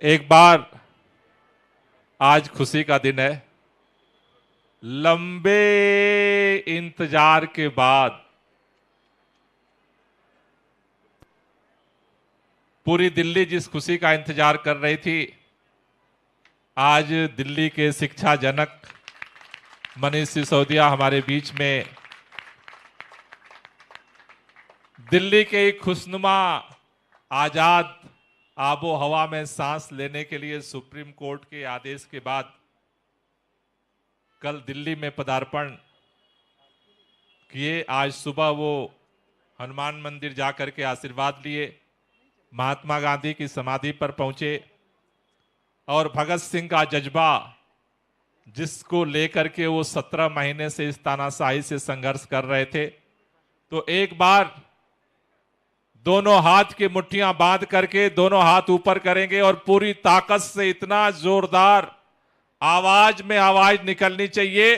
एक बार आज खुशी का दिन है। लंबे इंतजार के बाद पूरी दिल्ली जिस खुशी का इंतजार कर रही थी, आज दिल्ली के शिक्षा जनक मनीष सिसोदिया हमारे बीच में दिल्ली के एक खुशनुमा आजाद आबो हवा में सांस लेने के लिए सुप्रीम कोर्ट के आदेश के बाद कल दिल्ली में पदार्पण किए। आज सुबह वो हनुमान मंदिर जाकर के आशीर्वाद लिए, महात्मा गांधी की समाधि पर पहुंचे और भगत सिंह का जज्बा जिसको लेकर के वो 17 महीने से इस तानाशाही से संघर्ष कर रहे थे, तो एक बार दोनों हाथ की मुट्ठियां बांध करके दोनों हाथ ऊपर करेंगे और पूरी ताकत से इतना जोरदार आवाज में आवाज निकलनी चाहिए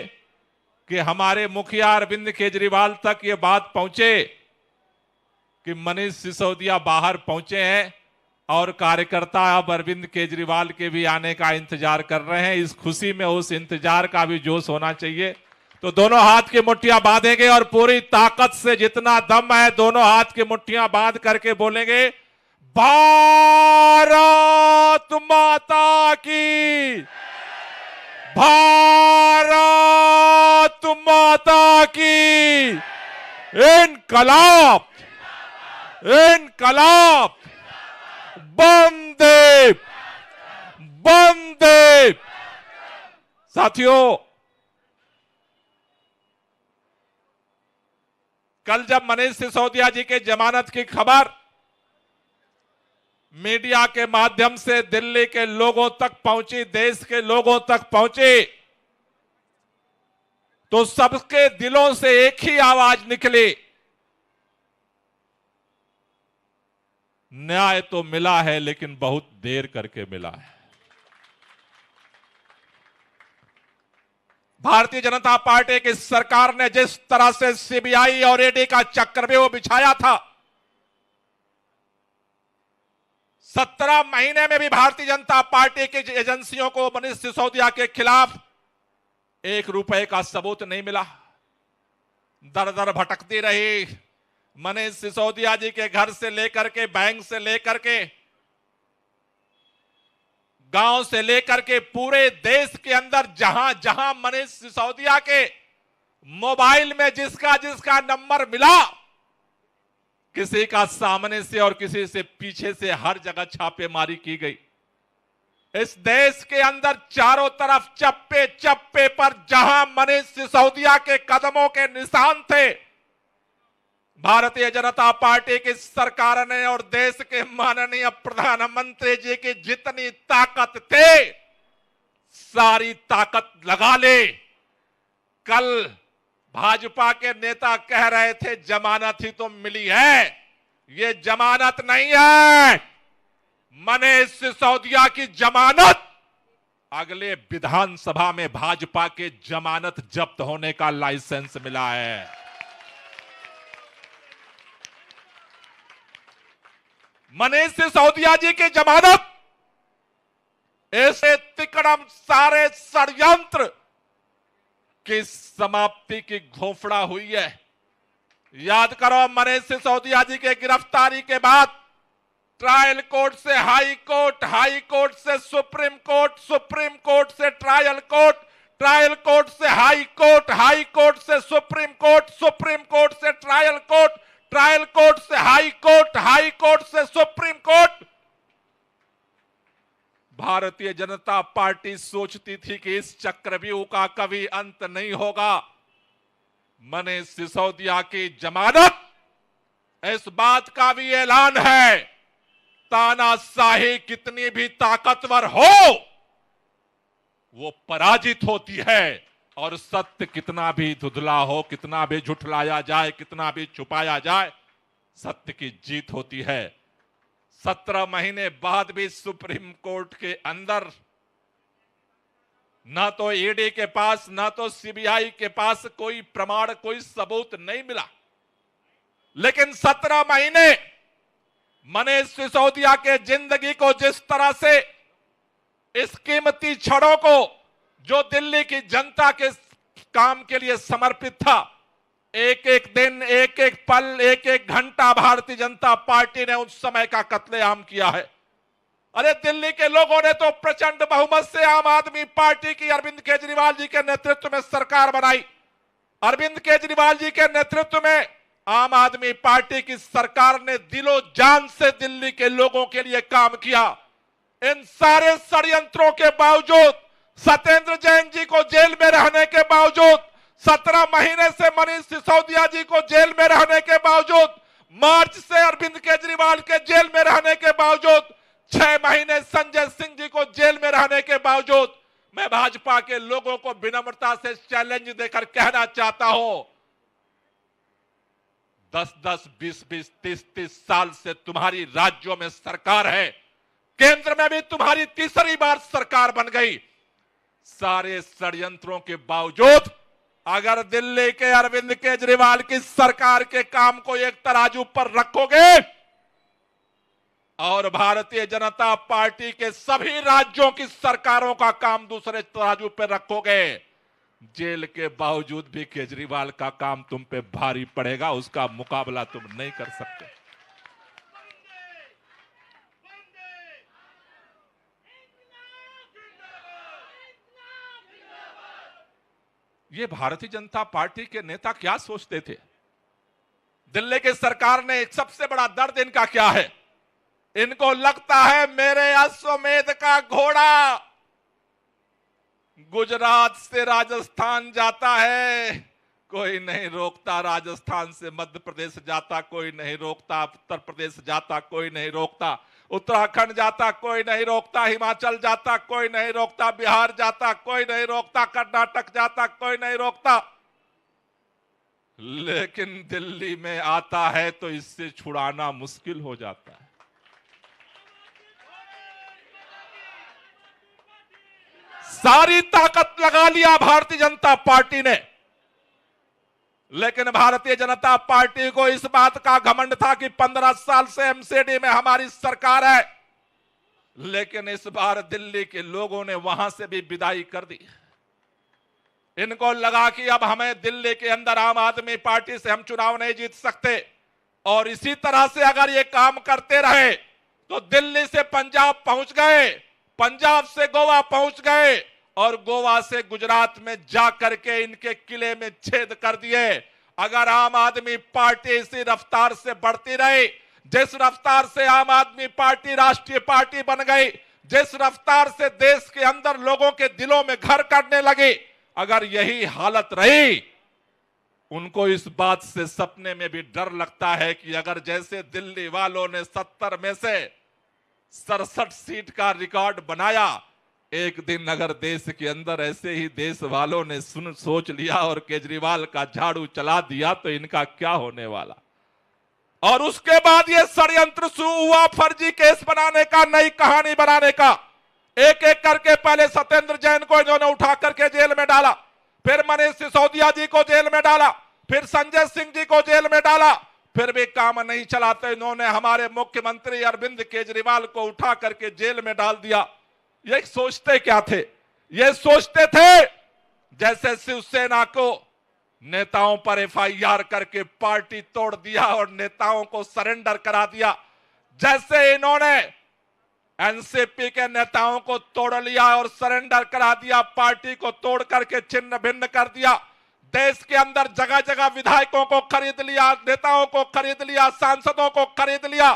कि हमारे मुखिया अरविंद केजरीवाल तक ये बात पहुंचे कि मनीष सिसोदिया बाहर पहुंचे हैं और कार्यकर्ता अब अरविंद केजरीवाल के भी आने का इंतजार कर रहे हैं। इस खुशी में उस इंतजार का भी जोश होना चाहिए। तो दोनों हाथ की मुट्ठियां बांधेंगे और पूरी ताकत से जितना दम है दोनों हाथ की मुट्ठियां बांध करके बोलेंगे, भारत माता की, भारत माता की, इनकलाब, इनकलाब, वंदे, वंदे। साथियों, कल जब मनीष सिसोदिया जी के जमानत की खबर मीडिया के माध्यम से दिल्ली के लोगों तक पहुंची, देश के लोगों तक पहुंची, तो सबके दिलों से एक ही आवाज निकली, न्याय तो मिला है लेकिन बहुत देर करके मिला है। भारतीय जनता पार्टी की सरकार ने जिस तरह से सीबीआई और ईडी का चक्रव्यूह बिछाया था, 17 महीने में भी भारतीय जनता पार्टी की एजेंसियों को मनीष सिसोदिया के खिलाफ 1 रुपए का सबूत नहीं मिला। दर दर भटकती रही। मनीष सिसोदिया जी के घर से लेकर के, बैंक से लेकर के, गांव से लेकर के पूरे देश के अंदर जहां जहां मनीष सिसोदिया के मोबाइल में जिसका जिसका नंबर मिला, किसी का सामने से और किसी से पीछे से, हर जगह छापेमारी की गई। इस देश के अंदर चारों तरफ चप्पे चप्पे पर जहां मनीष सिसोदिया के कदमों के निशान थे, भारतीय जनता पार्टी की सरकार ने और देश के माननीय प्रधानमंत्री जी की जितनी ताकत थे, सारी ताकत लगा ले। कल भाजपा के नेता कह रहे थे जमानत ही तो मिली है, ये जमानत नहीं है। मनीष सिसोदिया की जमानत अगले विधानसभा में भाजपा के जमानत जब्त होने का लाइसेंस मिला है। मनीष सिसोदिया जी की जमानत ऐसे तिकड़म सारे षड्यंत्र की समाप्ति की घोषणा हुई है। याद करो, मनीष सिसोदिया जी के गिरफ्तारी के बाद ट्रायल कोर्ट से हाई कोर्ट, हाई कोर्ट से सुप्रीम कोर्ट, सुप्रीम कोर्ट से ट्रायल कोर्ट, ट्रायल कोर्ट से हाई कोर्ट, हाई कोर्ट से सुप्रीम कोर्ट, सुप्रीम कोर्ट से ट्रायल कोर्ट, ट्रायल कोर्ट से हाई कोर्ट, हाई कोर्ट से supreme court. Bharatiya Janata party सोचती थी कि इस चक्रव्यूह का कभी अंत नहीं होगा। मनीष सिसोदिया की जमानत इस बात का भी ऐलान है, तानाशाही कितनी भी ताकतवर हो वो पराजित होती है, और सत्य कितना भी धुंधला हो, कितना भी झुठलाया जाए, कितना भी छुपाया जाए, सत्य की जीत होती है। 17 महीने बाद भी सुप्रीम कोर्ट के अंदर ना तो ईडी के पास, ना तो सीबीआई के पास कोई प्रमाण, कोई सबूत नहीं मिला। लेकिन 17 महीने मनीष सिसोदिया के जिंदगी को जिस तरह से इस कीमती क्षणों को जो दिल्ली की जनता के काम के लिए समर्पित था, एक एक दिन, एक एक पल, एक एक घंटा भारतीय जनता पार्टी ने उस समय का कत्लेआम किया है। अरे दिल्ली के लोगों ने तो प्रचंड बहुमत से आम आदमी पार्टी की अरविंद केजरीवाल जी के नेतृत्व में सरकार बनाई। अरविंद केजरीवाल जी के नेतृत्व में आम आदमी पार्टी की सरकार ने दिलो जान से दिल्ली के लोगों के लिए काम किया। इन सारे षड्यंत्रों के बावजूद, सत्येंद्र जैन जी को जेल में रहने के बावजूद, 17 महीने से मनीष सिसोदिया जी को जेल में रहने के बावजूद, मार्च से अरविंद केजरीवाल के जेल में रहने के बावजूद, 6 महीने संजय सिंह जी को जेल में रहने के बावजूद, मैं भाजपा के लोगों को विनम्रता से चैलेंज देकर कहना चाहता हूं, 10-10, 20-20, 30-30 साल से तुम्हारी राज्यों में सरकार है, केंद्र में भी तुम्हारी तीसरी बार सरकार बन गई। सारे षड्यंत्रों के बावजूद अगर दिल्ली के अरविंद केजरीवाल की सरकार के काम को एक तराजू पर रखोगे और भारतीय जनता पार्टी के सभी राज्यों की सरकारों का काम दूसरे तराजू पर रखोगे, जेल के बावजूद भी केजरीवाल का काम तुम पे भारी पड़ेगा, उसका मुकाबला तुम नहीं कर सकते। ये भारतीय जनता पार्टी के नेता क्या सोचते थे? दिल्ली की सरकार ने एक सबसे बड़ा दर्द इनका क्या है? इनको लगता है मेरे अश्वमेध का घोड़ा गुजरात से राजस्थान जाता है, कोई नहीं रोकता, राजस्थान से मध्य प्रदेश जाता कोई नहीं रोकता, उत्तर प्रदेश जाता कोई नहीं रोकता, उत्तराखंड जाता कोई नहीं रोकता, हिमाचल जाता कोई नहीं रोकता, बिहार जाता कोई नहीं रोकता, कर्नाटक जाता कोई नहीं रोकता, लेकिन दिल्ली में आता है तो इससे छुड़ाना मुश्किल हो जाता है। सारी ताकत लगा लिया भारतीय जनता पार्टी ने, लेकिन भारतीय जनता पार्टी को इस बात का घमंड था कि 15 साल से एमसीडी में हमारी सरकार है, लेकिन इस बार दिल्ली के लोगों ने वहां से भी विदाई कर दी। इनको लगा कि अब हमें दिल्ली के अंदर आम आदमी पार्टी से हम चुनाव नहीं जीत सकते, और इसी तरह से अगर ये काम करते रहे तो दिल्ली से पंजाब पहुंच गए, पंजाब से गोवा पहुंच गए, और गोवा से गुजरात में जा करके इनके किले में छेद कर दिए। अगर आम आदमी पार्टी इसी रफ्तार से बढ़ती रही, जिस रफ्तार से आम आदमी पार्टी राष्ट्रीय पार्टी बन गई, जिस रफ्तार से देश के अंदर लोगों के दिलों में घर करने लगी, अगर यही हालत रही, उनको इस बात से सपने में भी डर लगता है कि अगर जैसे दिल्ली वालों ने 70 में से 67 सीट का रिकॉर्ड बनाया, एक दिन अगर देश के अंदर ऐसे ही देश वालों ने सोच लिया और केजरीवाल का झाड़ू चला दिया तो इनका क्या होने वाला। और उसके बाद ये षड्यंत्र शुरू हुआ, फर्जी केस बनाने का, नई कहानी बनाने का। एक एक करके पहले सत्येंद्र जैन को इन्होंने उठा करके जेल में डाला, फिर मनीष सिसोदिया जी को जेल में डाला, फिर संजय सिंह जी को जेल में डाला, फिर भी काम नहीं चला तो इन्होंने हमारे मुख्यमंत्री अरविंद केजरीवाल को उठा करके जेल में डाल दिया। ये सोचते क्या थे? ये सोचते थे जैसे शिवसेना को नेताओं पर एफआईआर करके पार्टी तोड़ दिया और नेताओं को सरेंडर करा दिया, जैसे इन्होंने एनसीपी के नेताओं को तोड़ लिया और सरेंडर करा दिया, पार्टी को तोड़ करके छिन्न भिन्न कर दिया, देश के अंदर जगह जगह विधायकों को खरीद लिया, नेताओं को खरीद लिया, सांसदों को खरीद लिया।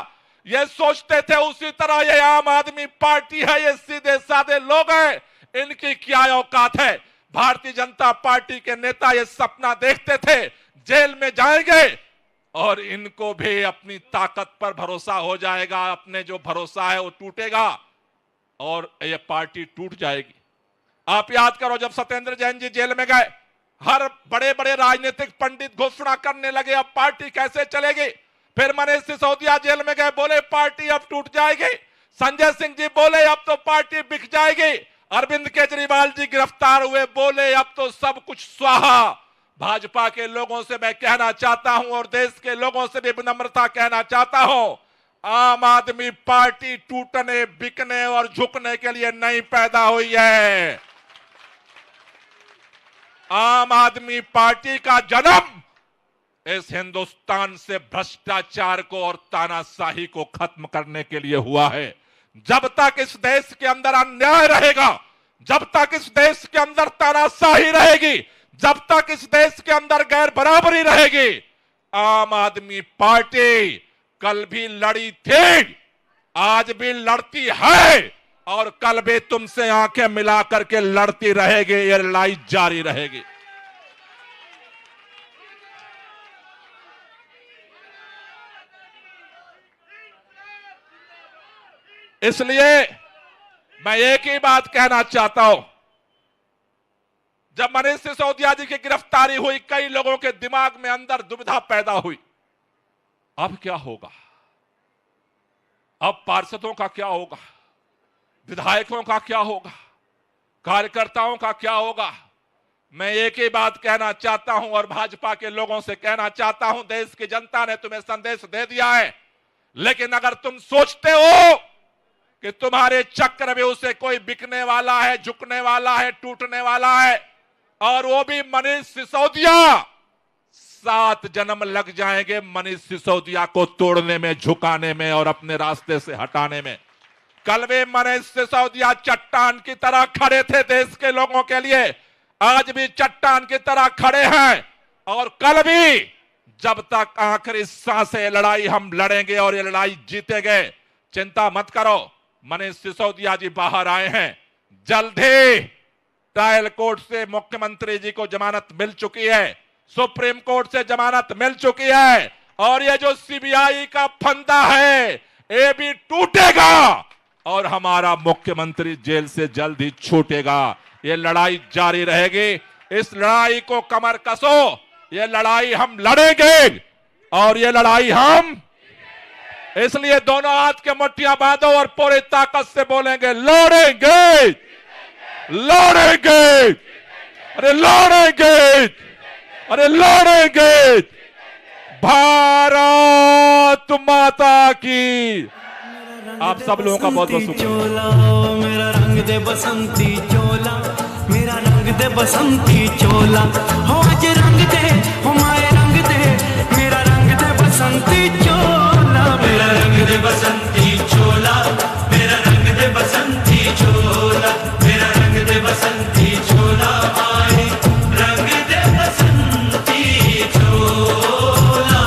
ये सोचते थे उसी तरह ये आम आदमी पार्टी है, ये सीधे साधे लोग हैं, इनकी क्या औकात है। भारतीय जनता पार्टी के नेता ये सपना देखते थे जेल में जाएंगे और इनको भी अपनी ताकत पर भरोसा हो जाएगा, अपने जो भरोसा है वो टूटेगा और ये पार्टी टूट जाएगी। आप याद करो जब सत्येंद्र जैन जी जेल में गए, हर बड़े बड़े राजनीतिक पंडित घोषणा करने लगे अब पार्टी कैसे चलेगी। फिर मनीष सिसोदिया जेल में गए, बोले पार्टी अब टूट जाएगी। संजय सिंह जी बोले अब तो पार्टी बिक जाएगी। अरविंद केजरीवाल जी गिरफ्तार हुए, बोले अब तो सब कुछ स्वाहा। भाजपा के लोगों से मैं कहना चाहता हूं और देश के लोगों से भी विनम्रता कहना चाहता हूं, आम आदमी पार्टी टूटने, बिकने और झुकने के लिए नहीं पैदा हुई है। आम आदमी पार्टी का जन्म इस हिंदुस्तान से भ्रष्टाचार को और तानाशाही को खत्म करने के लिए हुआ है। जब तक इस देश के अंदर अन्याय रहेगा, जब तक इस देश के अंदर तानाशाही रहेगी, जब तक इस देश के अंदर गैर बराबरी रहेगी, आम आदमी पार्टी कल भी लड़ी थी, आज भी लड़ती है और कल भी तुमसे आंखें मिला करके लड़ती रहेगी। ये लड़ाई जारी रहेगी। इसलिए मैं एक ही बात कहना चाहता हूं, जब मनीष सिसोदिया जी की गिरफ्तारी हुई, कई लोगों के दिमाग में अंदर दुविधा पैदा हुई, अब क्या होगा, अब पार्षदों का क्या होगा, विधायकों का क्या होगा, कार्यकर्ताओं का क्या होगा। मैं एक ही बात कहना चाहता हूं और भाजपा के लोगों से कहना चाहता हूं, देश की जनता ने तुम्हें संदेश दे दिया है, लेकिन अगर तुम सोचते हो कि तुम्हारे चक्रव्यूह से कोई बिकने वाला है, झुकने वाला है, टूटने वाला है, और वो भी मनीष सिसोदिया, 7 जन्म लग जाएंगे मनीष सिसोदिया को तोड़ने में, झुकाने में और अपने रास्ते से हटाने में। कल वे मनीष सिसोदिया चट्टान की तरह खड़े थे देश के लोगों के लिए, आज भी चट्टान की तरह खड़े हैं और कल भी, जब तक आखिरी सांसें लड़ाई हम लड़ेंगे और ये लड़ाई जीतेंगे। चिंता मत करो, मनीष सिसोदिया जी बाहर आए हैं, जल्द ही ट्रायल कोर्ट से मुख्यमंत्री जी को जमानत मिल चुकी है, सुप्रीम कोर्ट से जमानत मिल चुकी है, और ये जो सीबीआई का फंदा है ये भी टूटेगा और हमारा मुख्यमंत्री जेल से जल्द ही छूटेगा। ये लड़ाई जारी रहेगी, इस लड़ाई को कमर कसो, ये लड़ाई हम लड़ेंगे और ये लड़ाई हम, इसलिए दोनों हाथ के मुट्ठियां बांधो और पूरी ताकत से बोलेंगे, लड़ेंगे, लड़ेंगे, अरे लड़ेंगे, अरे लड़ेंगे। भारत माता की। आप सब लोगों का बहुत बहुत शुक्रिया। मेरा रंग दे बसंती चोला, मेरा रंग दे बसंती चोला, हो आज रंग दे, हो माए रंग दे, मेरा रंग दे बसंती चोला, मेरा रंग दे बसंती चोला, मेरा रंग दे बसंती चोला, मेरा रंग दे बसंती चोला, आए रंग दे बसंती चोला।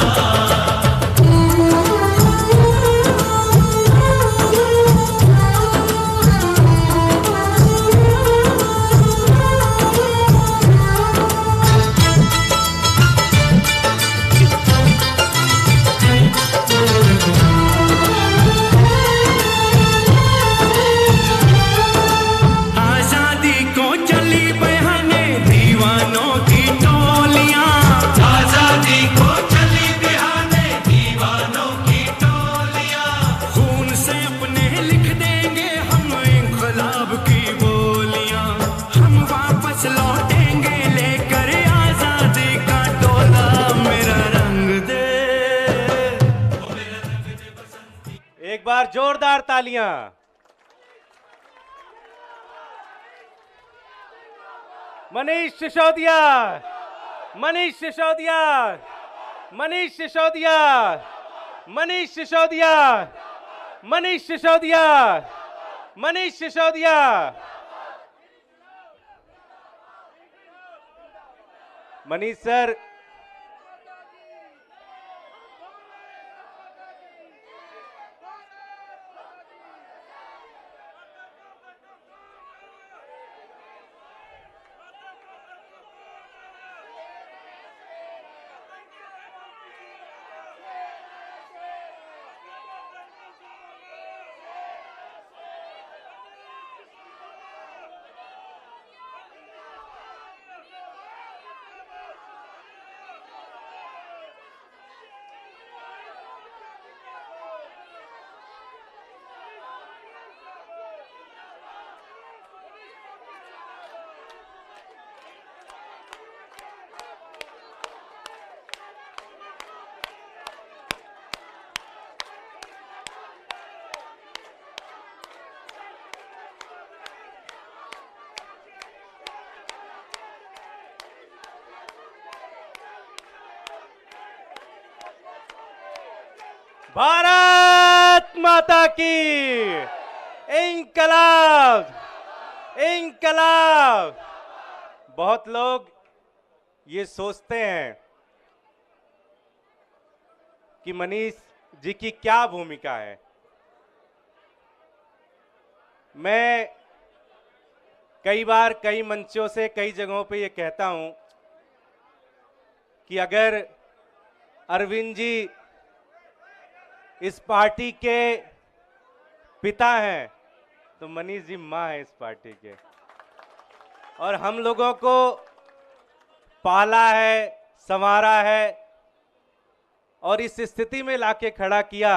एक बार जोरदार तालियां। मनीष सिसोदिया, मनीष सिसोदिया, मनीष सिसोदिया, मनीष सिसोदिया, मनीष सिसोदिया, मनीष सिसोदिया। मनीष सर, भारत माता की इंकलाब, इंकलाब। बहुत लोग ये सोचते हैं कि मनीष जी की क्या भूमिका है। मैं कई बार कई मंचों से कई जगहों पे ये कहता हूं कि अगर अरविंद जी इस पार्टी के पिता हैं तो मनीष जी मां है इस पार्टी के, और हम लोगों को पाला है, संवारा है और इस स्थिति में लाके खड़ा किया।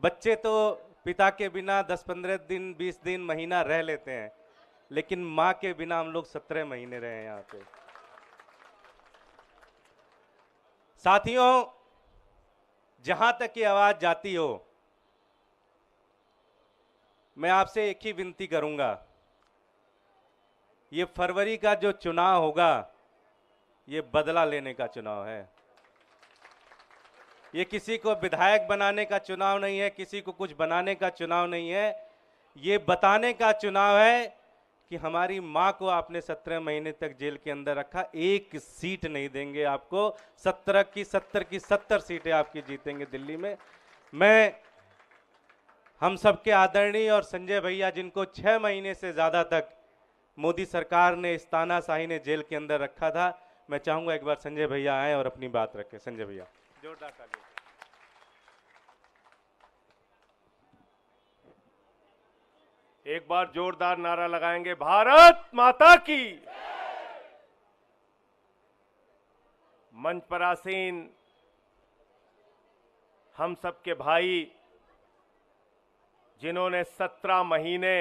बच्चे तो पिता के बिना 10-15 दिन, 20 दिन, महीना रह लेते हैं, लेकिन मां के बिना हम लोग 17 महीने रहे हैं यहां पे। साथियों, जहां तक ये आवाज जाती हो, मैं आपसे एक ही विनती करूंगा, ये फरवरी का जो चुनाव होगा ये बदला लेने का चुनाव है। ये किसी को विधायक बनाने का चुनाव नहीं है, किसी को कुछ बनाने का चुनाव नहीं है। ये बताने का चुनाव है कि हमारी मां को आपने 17 महीने तक जेल के अंदर रखा, एक सीट नहीं देंगे आपको। 70 की 70 सीटें आपकी जीतेंगे दिल्ली में। मैं हम सबके आदरणीय और संजय भैया, जिनको 6 महीने से ज्यादा तक मोदी सरकार ने, इस तानाशाही ने जेल के अंदर रखा था, मैं चाहूंगा एक बार संजय भैया आए और अपनी बात रखें। संजय भैया, जोरदार ताली। एक बार जोरदार नारा लगाएंगे, भारत माता की। मंच पर आसीन हम सबके भाई, जिन्होंने 17 महीने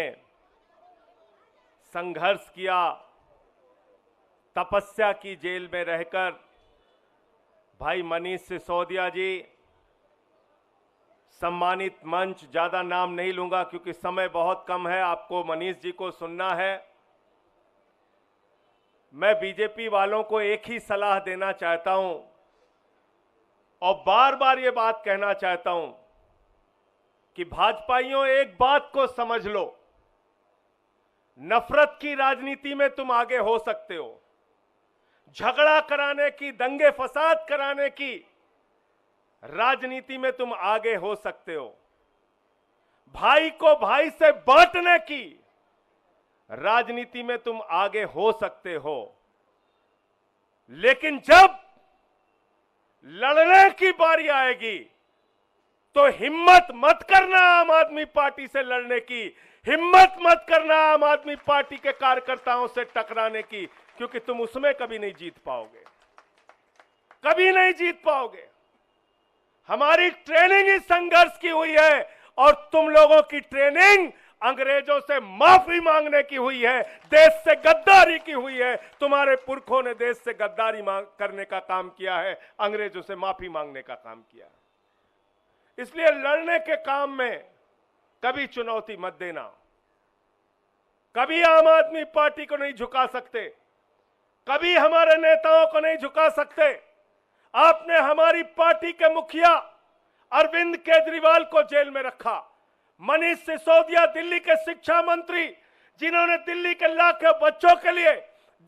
संघर्ष किया, तपस्या की जेल में रहकर, भाई मनीष सिसोदिया जी, सम्मानित मंच, ज्यादा नाम नहीं लूंगा क्योंकि समय बहुत कम है, आपको मनीष जी को सुनना है। मैं बीजेपी वालों को एक ही सलाह देना चाहता हूं और बार बार ये बात कहना चाहता हूं कि भाजपाइयों, एक बात को समझ लो, नफरत की राजनीति में तुम आगे हो सकते हो, झगड़ा कराने की, दंगे फसाद कराने की राजनीति में तुम आगे हो सकते हो, भाई को भाई से बांटने की राजनीति में तुम आगे हो सकते हो, लेकिन जब लड़ने की बारी आएगी तो हिम्मत मत करना आम आदमी पार्टी से लड़ने की, हिम्मत मत करना आम आदमी पार्टी के कार्यकर्ताओं से टकराने की, क्योंकि तुम उसमें कभी नहीं जीत पाओगे, कभी नहीं जीत पाओगे। हमारी ट्रेनिंग इस संघर्ष की हुई है और तुम लोगों की ट्रेनिंग अंग्रेजों से माफी मांगने की हुई है, देश से गद्दारी की हुई है। तुम्हारे पुरखों ने देश से गद्दारी करने का काम किया है, अंग्रेजों से माफी मांगने का काम किया। इसलिए लड़ने के काम में कभी चुनौती मत देना, कभी आम आदमी पार्टी को नहीं झुका सकते, कभी हमारे नेताओं को नहीं झुका सकते। आपने हमारी पार्टी के मुखिया अरविंद केजरीवाल को जेल में रखा, मनीष सिसोदिया दिल्ली के शिक्षा मंत्री, जिन्होंने दिल्ली के लाखों बच्चों के लिए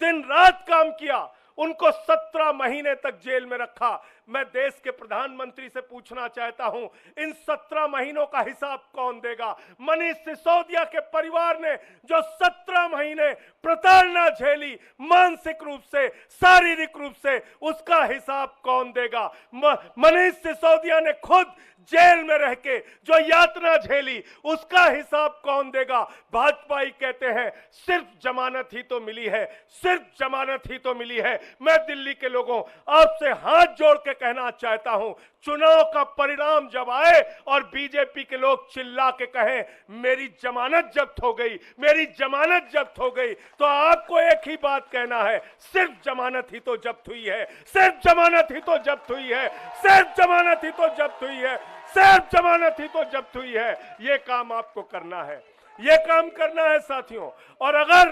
दिन रात काम किया, उनको 17 महीने तक जेल में रखा। मैं देश के प्रधानमंत्री से पूछना चाहता हूं, इन 17 महीनों का हिसाब कौन देगा? मनीष सिसोदिया के परिवार ने जो 17 महीने प्रताड़ना झेली, मानसिक रूप से, शारीरिक रूप से, उसका हिसाब कौन देगा? मनीष सिसोदिया ने खुद जेल में रह के जो यातना झेली, उसका हिसाब कौन देगा? भाजपाई कहते हैं सिर्फ जमानत ही तो मिली है, सिर्फ जमानत ही तो मिली है। मैं दिल्ली के लोगों, आपसे हाथ जोड़ के कहना चाहता हूं, चुनाव का परिणाम जब आए और बीजेपी के लोग चिल्ला के कहें मेरी जमानत जब्त हो गई, मेरी जमानत जब्त हो गई, तो आपको एक ही बात कहना है, सिर्फ जमानत ही तो जब्त हुई है, सिर्फ जमानत ही तो जब्त हुई है, सिर्फ जमानत ही तो जब्त हुई है, सिर्फ जमानत ही तो जब्त हुई है। ये काम आपको करना है, ये काम करना है साथियों। और अगर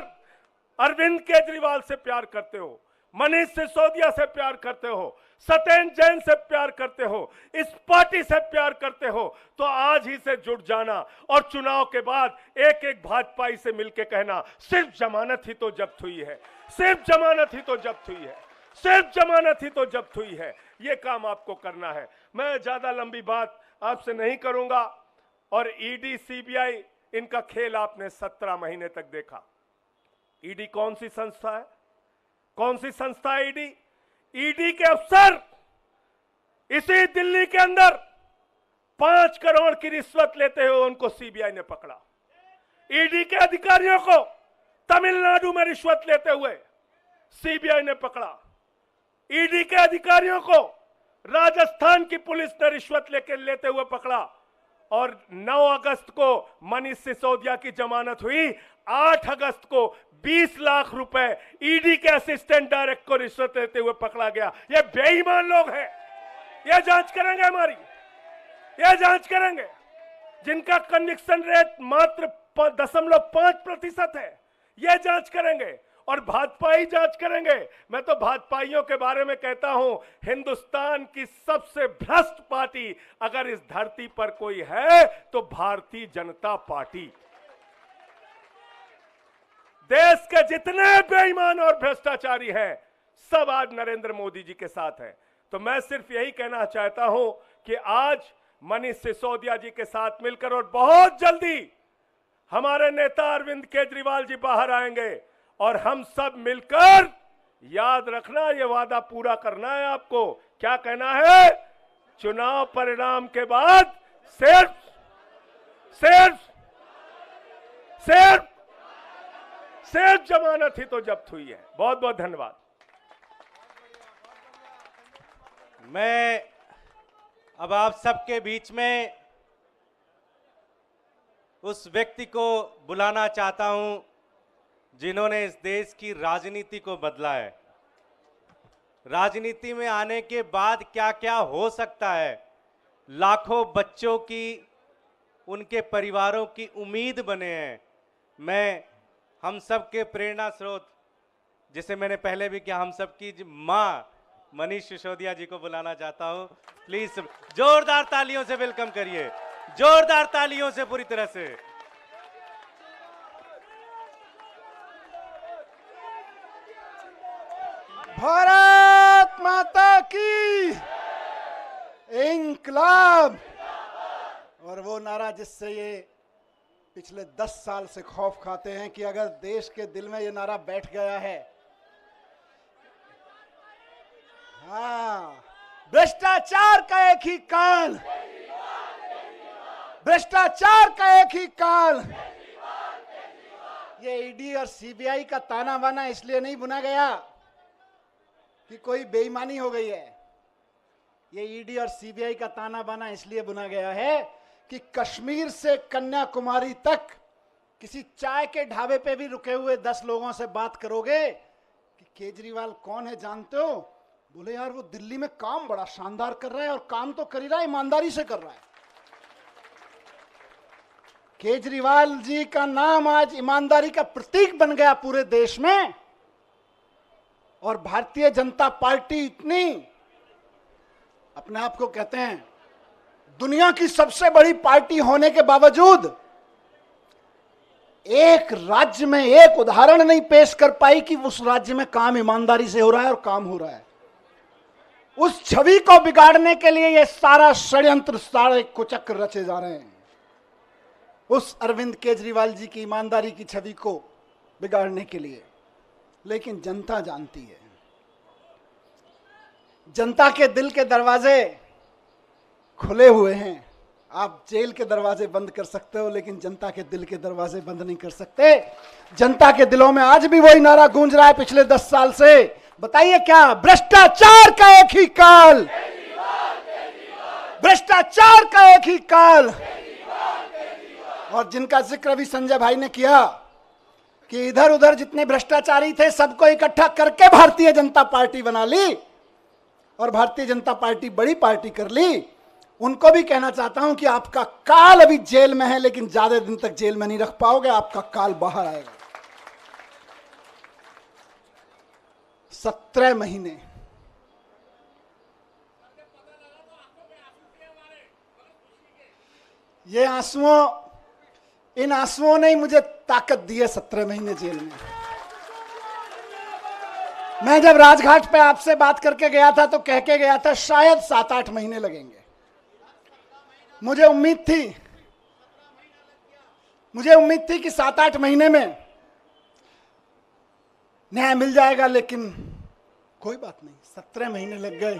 अरविंद केजरीवाल से प्यार करते हो, मनीष सिसोदिया से प्यार करते हो, सत्येंद्र जैन से प्यार करते हो, इस पार्टी से प्यार करते हो, तो आज ही से जुट जाना और चुनाव के बाद एक एक भाजपाई से मिलकर कहना सिर्फ जमानत ही तो जब्त हुई है, सिर्फ जमानत ही तो जब्त हुई है, सिर्फ जमानत ही तो जब्त हुई है। यह काम आपको करना है। मैं ज्यादा लंबी बात आपसे नहीं करूंगा। और ईडी सीबीआई इनका खेल आपने 17 महीने तक देखा। ईडी कौन सी संस्था है? कौन सी संस्था है ईडी? ईडी के अफसर इसी दिल्ली के अंदर 5 करोड़ की रिश्वत लेते हुए उनको सीबीआई ने पकड़ा। ईडी के अधिकारियों को तमिलनाडु में रिश्वत लेते हुए सीबीआई ने पकड़ा। ईडी के अधिकारियों को राजस्थान की पुलिस ने रिश्वत लेते हुए पकड़ा। और 9 अगस्त को मनीष सिसोदिया की जमानत हुई। 8 अगस्त को 20 लाख रुपए ईडी के असिस्टेंट डायरेक्टर को रिश्वत लेते हुए पकड़ा गया। ये बेईमान लोग हैं। ये जांच करेंगे हमारी, ये जांच करेंगे। जिनका कन्विक्शन रेट मात्र 0.5% है, ये जांच करेंगे। और भाजपा ही जांच करेंगे। मैं तो भाजपाइयों के बारे में कहता हूं, हिंदुस्तान की सबसे भ्रष्ट पार्टी अगर इस धरती पर कोई है तो भारतीय जनता पार्टी। देश के जितने बेईमान और भ्रष्टाचारी हैं, सब आज नरेंद्र मोदी जी के साथ हैं। तो मैं सिर्फ यही कहना चाहता हूं कि आज मनीष सिसोदिया जी के साथ मिलकर और बहुत जल्दी हमारे नेता अरविंद केजरीवाल जी बाहर आएंगे और हम सब मिलकर, याद रखना, ये वादा पूरा करना है आपको। क्या कहना है? चुनाव परिणाम के बाद सिर्फ जमानत ही तो जब्त हुई है। बहुत बहुत धन्यवाद। मैं अब आप सबके बीच में उस व्यक्ति को बुलाना चाहता हूं जिन्होंने इस देश की राजनीति को बदला है। राजनीति में आने के बाद क्या क्या हो सकता है, लाखों बच्चों की, उनके परिवारों की उम्मीद बने हैं। मैं हम सब के प्रेरणा स्रोत, जिसे मैंने पहले भी किया, हम सब की मां मनीष सिसोदिया जी को बुलाना चाहता हूं। प्लीज जोरदार तालियों से वेलकम करिए, जोरदार तालियों से पूरी तरह से। भारत माता की इंकलाब। और वो नारा जिससे ये पिछले 10 साल से खौफ खाते हैं कि अगर देश के दिल में ये नारा बैठ गया है, हाँ, भ्रष्टाचार का एक ही काल, भ्रष्टाचार का एक ही काल। ये ईडी और सीबीआई का ताना बाना इसलिए नहीं बुना गया कि कोई बेईमानी हो गई है। ये ईडी और सीबीआई का ताना बाना इसलिए बुना गया है कि कश्मीर से कन्याकुमारी तक किसी चाय के ढाबे पे भी रुके हुए 10 लोगों से बात करोगे कि केजरीवाल कौन है जानते हो? बोले यार वो दिल्ली में काम बड़ा शानदार कर रहा है, और काम तो कर ही रहा है, ईमानदारी से कर रहा है। केजरीवाल जी का नाम आज ईमानदारी का प्रतीक बन गया पूरे देश में। और भारतीय जनता पार्टी इतनी अपने आप को कहते हैं दुनिया की सबसे बड़ी पार्टी होने के बावजूद एक राज्य में एक उदाहरण नहीं पेश कर पाई कि उस राज्य में काम ईमानदारी से हो रहा है और काम हो रहा है। उस छवि को बिगाड़ने के लिए ये सारा षड्यंत्र, सारे कुचक्र रचे जा रहे हैं, उस अरविंद केजरीवाल जी की ईमानदारी की छवि को बिगाड़ने के लिए। लेकिन जनता जानती है, जनता के दिल के दरवाजे खुले हुए हैं। आप जेल के दरवाजे बंद कर सकते हो, लेकिन जनता के दिल के दरवाजे बंद नहीं कर सकते। जनता के दिलों में आज भी वही नारा गूंज रहा है पिछले 10 साल से। बताइए क्या? भ्रष्टाचार का एक ही काल, भ्रष्टाचार का एक ही काल। और जिनका जिक्र अभी संजय भाई ने किया कि इधर उधर जितने भ्रष्टाचारी थे सबको इकट्ठा करके भारतीय जनता पार्टी बना ली और भारतीय जनता पार्टी बड़ी पार्टी कर ली, उनको भी कहना चाहता हूं कि आपका काल अभी जेल में है, लेकिन ज्यादा दिन तक जेल में नहीं रख पाओगे, आपका काल बाहर आएगा। 17 महीने ये आंसुओं, इन आंसुओं ने ही मुझे ताकत दी है 17 महीने जेल में। मैं जब राजघाट पे आपसे बात करके गया था तो कह के गया था शायद 7-8 महीने लगेंगे। मुझे उम्मीद थी कि 7-8 महीने में न्याय मिल जाएगा, लेकिन कोई बात नहीं, 17 महीने लग गए।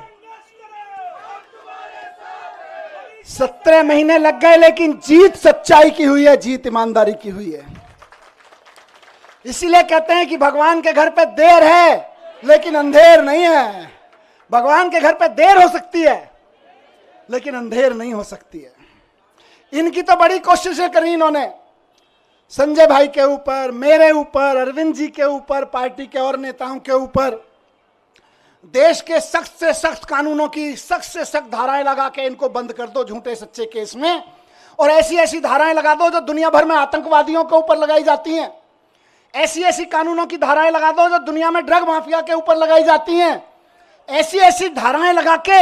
17 महीने लग गए, लेकिन जीत सच्चाई की हुई है, जीत ईमानदारी की हुई है। इसीलिए कहते हैं कि भगवान के घर पे देर है लेकिन अंधेर नहीं है। भगवान के घर पे देर हो सकती है लेकिन अंधेर नहीं हो सकती है। इनकी तो बड़ी कोशिशें करी इन्होंने, संजय भाई के ऊपर, मेरे ऊपर, अरविंद जी के ऊपर, पार्टी के और नेताओं के ऊपर। देश के सख्त से सख्त कानूनों की सख्त से सख्त धाराएं लगा के इनको बंद कर दो झूठे सच्चे केस में, और ऐसी ऐसी धाराएं लगा दो जो दुनिया भर में आतंकवादियों के ऊपर लगाई जाती हैं। ऐसी ऐसी कानूनों की धाराएं लगा दो जो दुनिया में ड्रग माफिया के ऊपर लगाई जाती हैं। ऐसी ऐसी धाराएं लगा के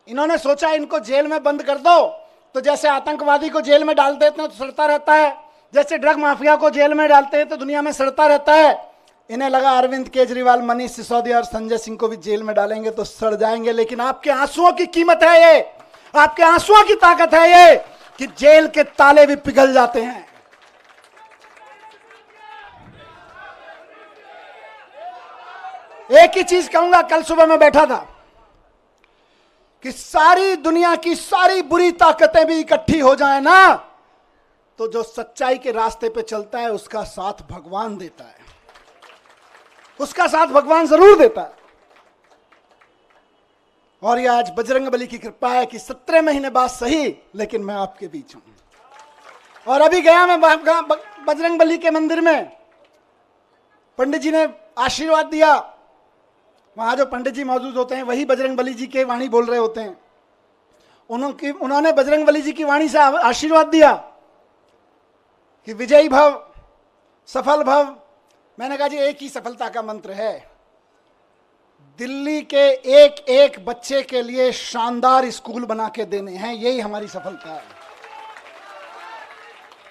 इन्होंने सोचा इनको जेल में बंद कर दो, तो जैसे आतंकवादी को जेल में डाल देते हैं तो सड़ता रहता है, जैसे ड्रग माफिया को जेल में डालते हैं तो दुनिया में सड़ता रहता है। इन्हें लगा अरविंद केजरीवाल, मनीष सिसोदिया और संजय सिंह को भी जेल में डालेंगे तो सड़ जाएंगे। लेकिन आपके आंसुओं की कीमत है ये, आपके आंसुओं की ताकत है ये कि जेल के ताले भी पिघल जाते हैं। एक ही चीज कहूंगा, कल सुबह मैं बैठा था कि सारी दुनिया की सारी बुरी ताकतें भी इकट्ठी हो जाए ना, तो जो सच्चाई के रास्ते पे चलता है उसका साथ भगवान देता है, उसका साथ भगवान जरूर देता है। और ये आज बजरंगबली की कृपा है कि 17 महीने बाद सही, लेकिन मैं आपके बीच हूं। और अभी गया मैं बजरंगबली के मंदिर में, पंडित जी ने आशीर्वाद दिया। वहां जो पंडित जी मौजूद होते हैं वही बजरंगबली जी के वाणी बोल रहे होते हैं। उन्होंने बजरंगबली जी की वाणी से आशीर्वाद दिया कि विजयी भव, सफल भव। मैंने कहा जी एक ही सफलता का मंत्र है, दिल्ली के एक एक बच्चे के लिए शानदार स्कूल बना के देने हैं, यही हमारी सफलता है।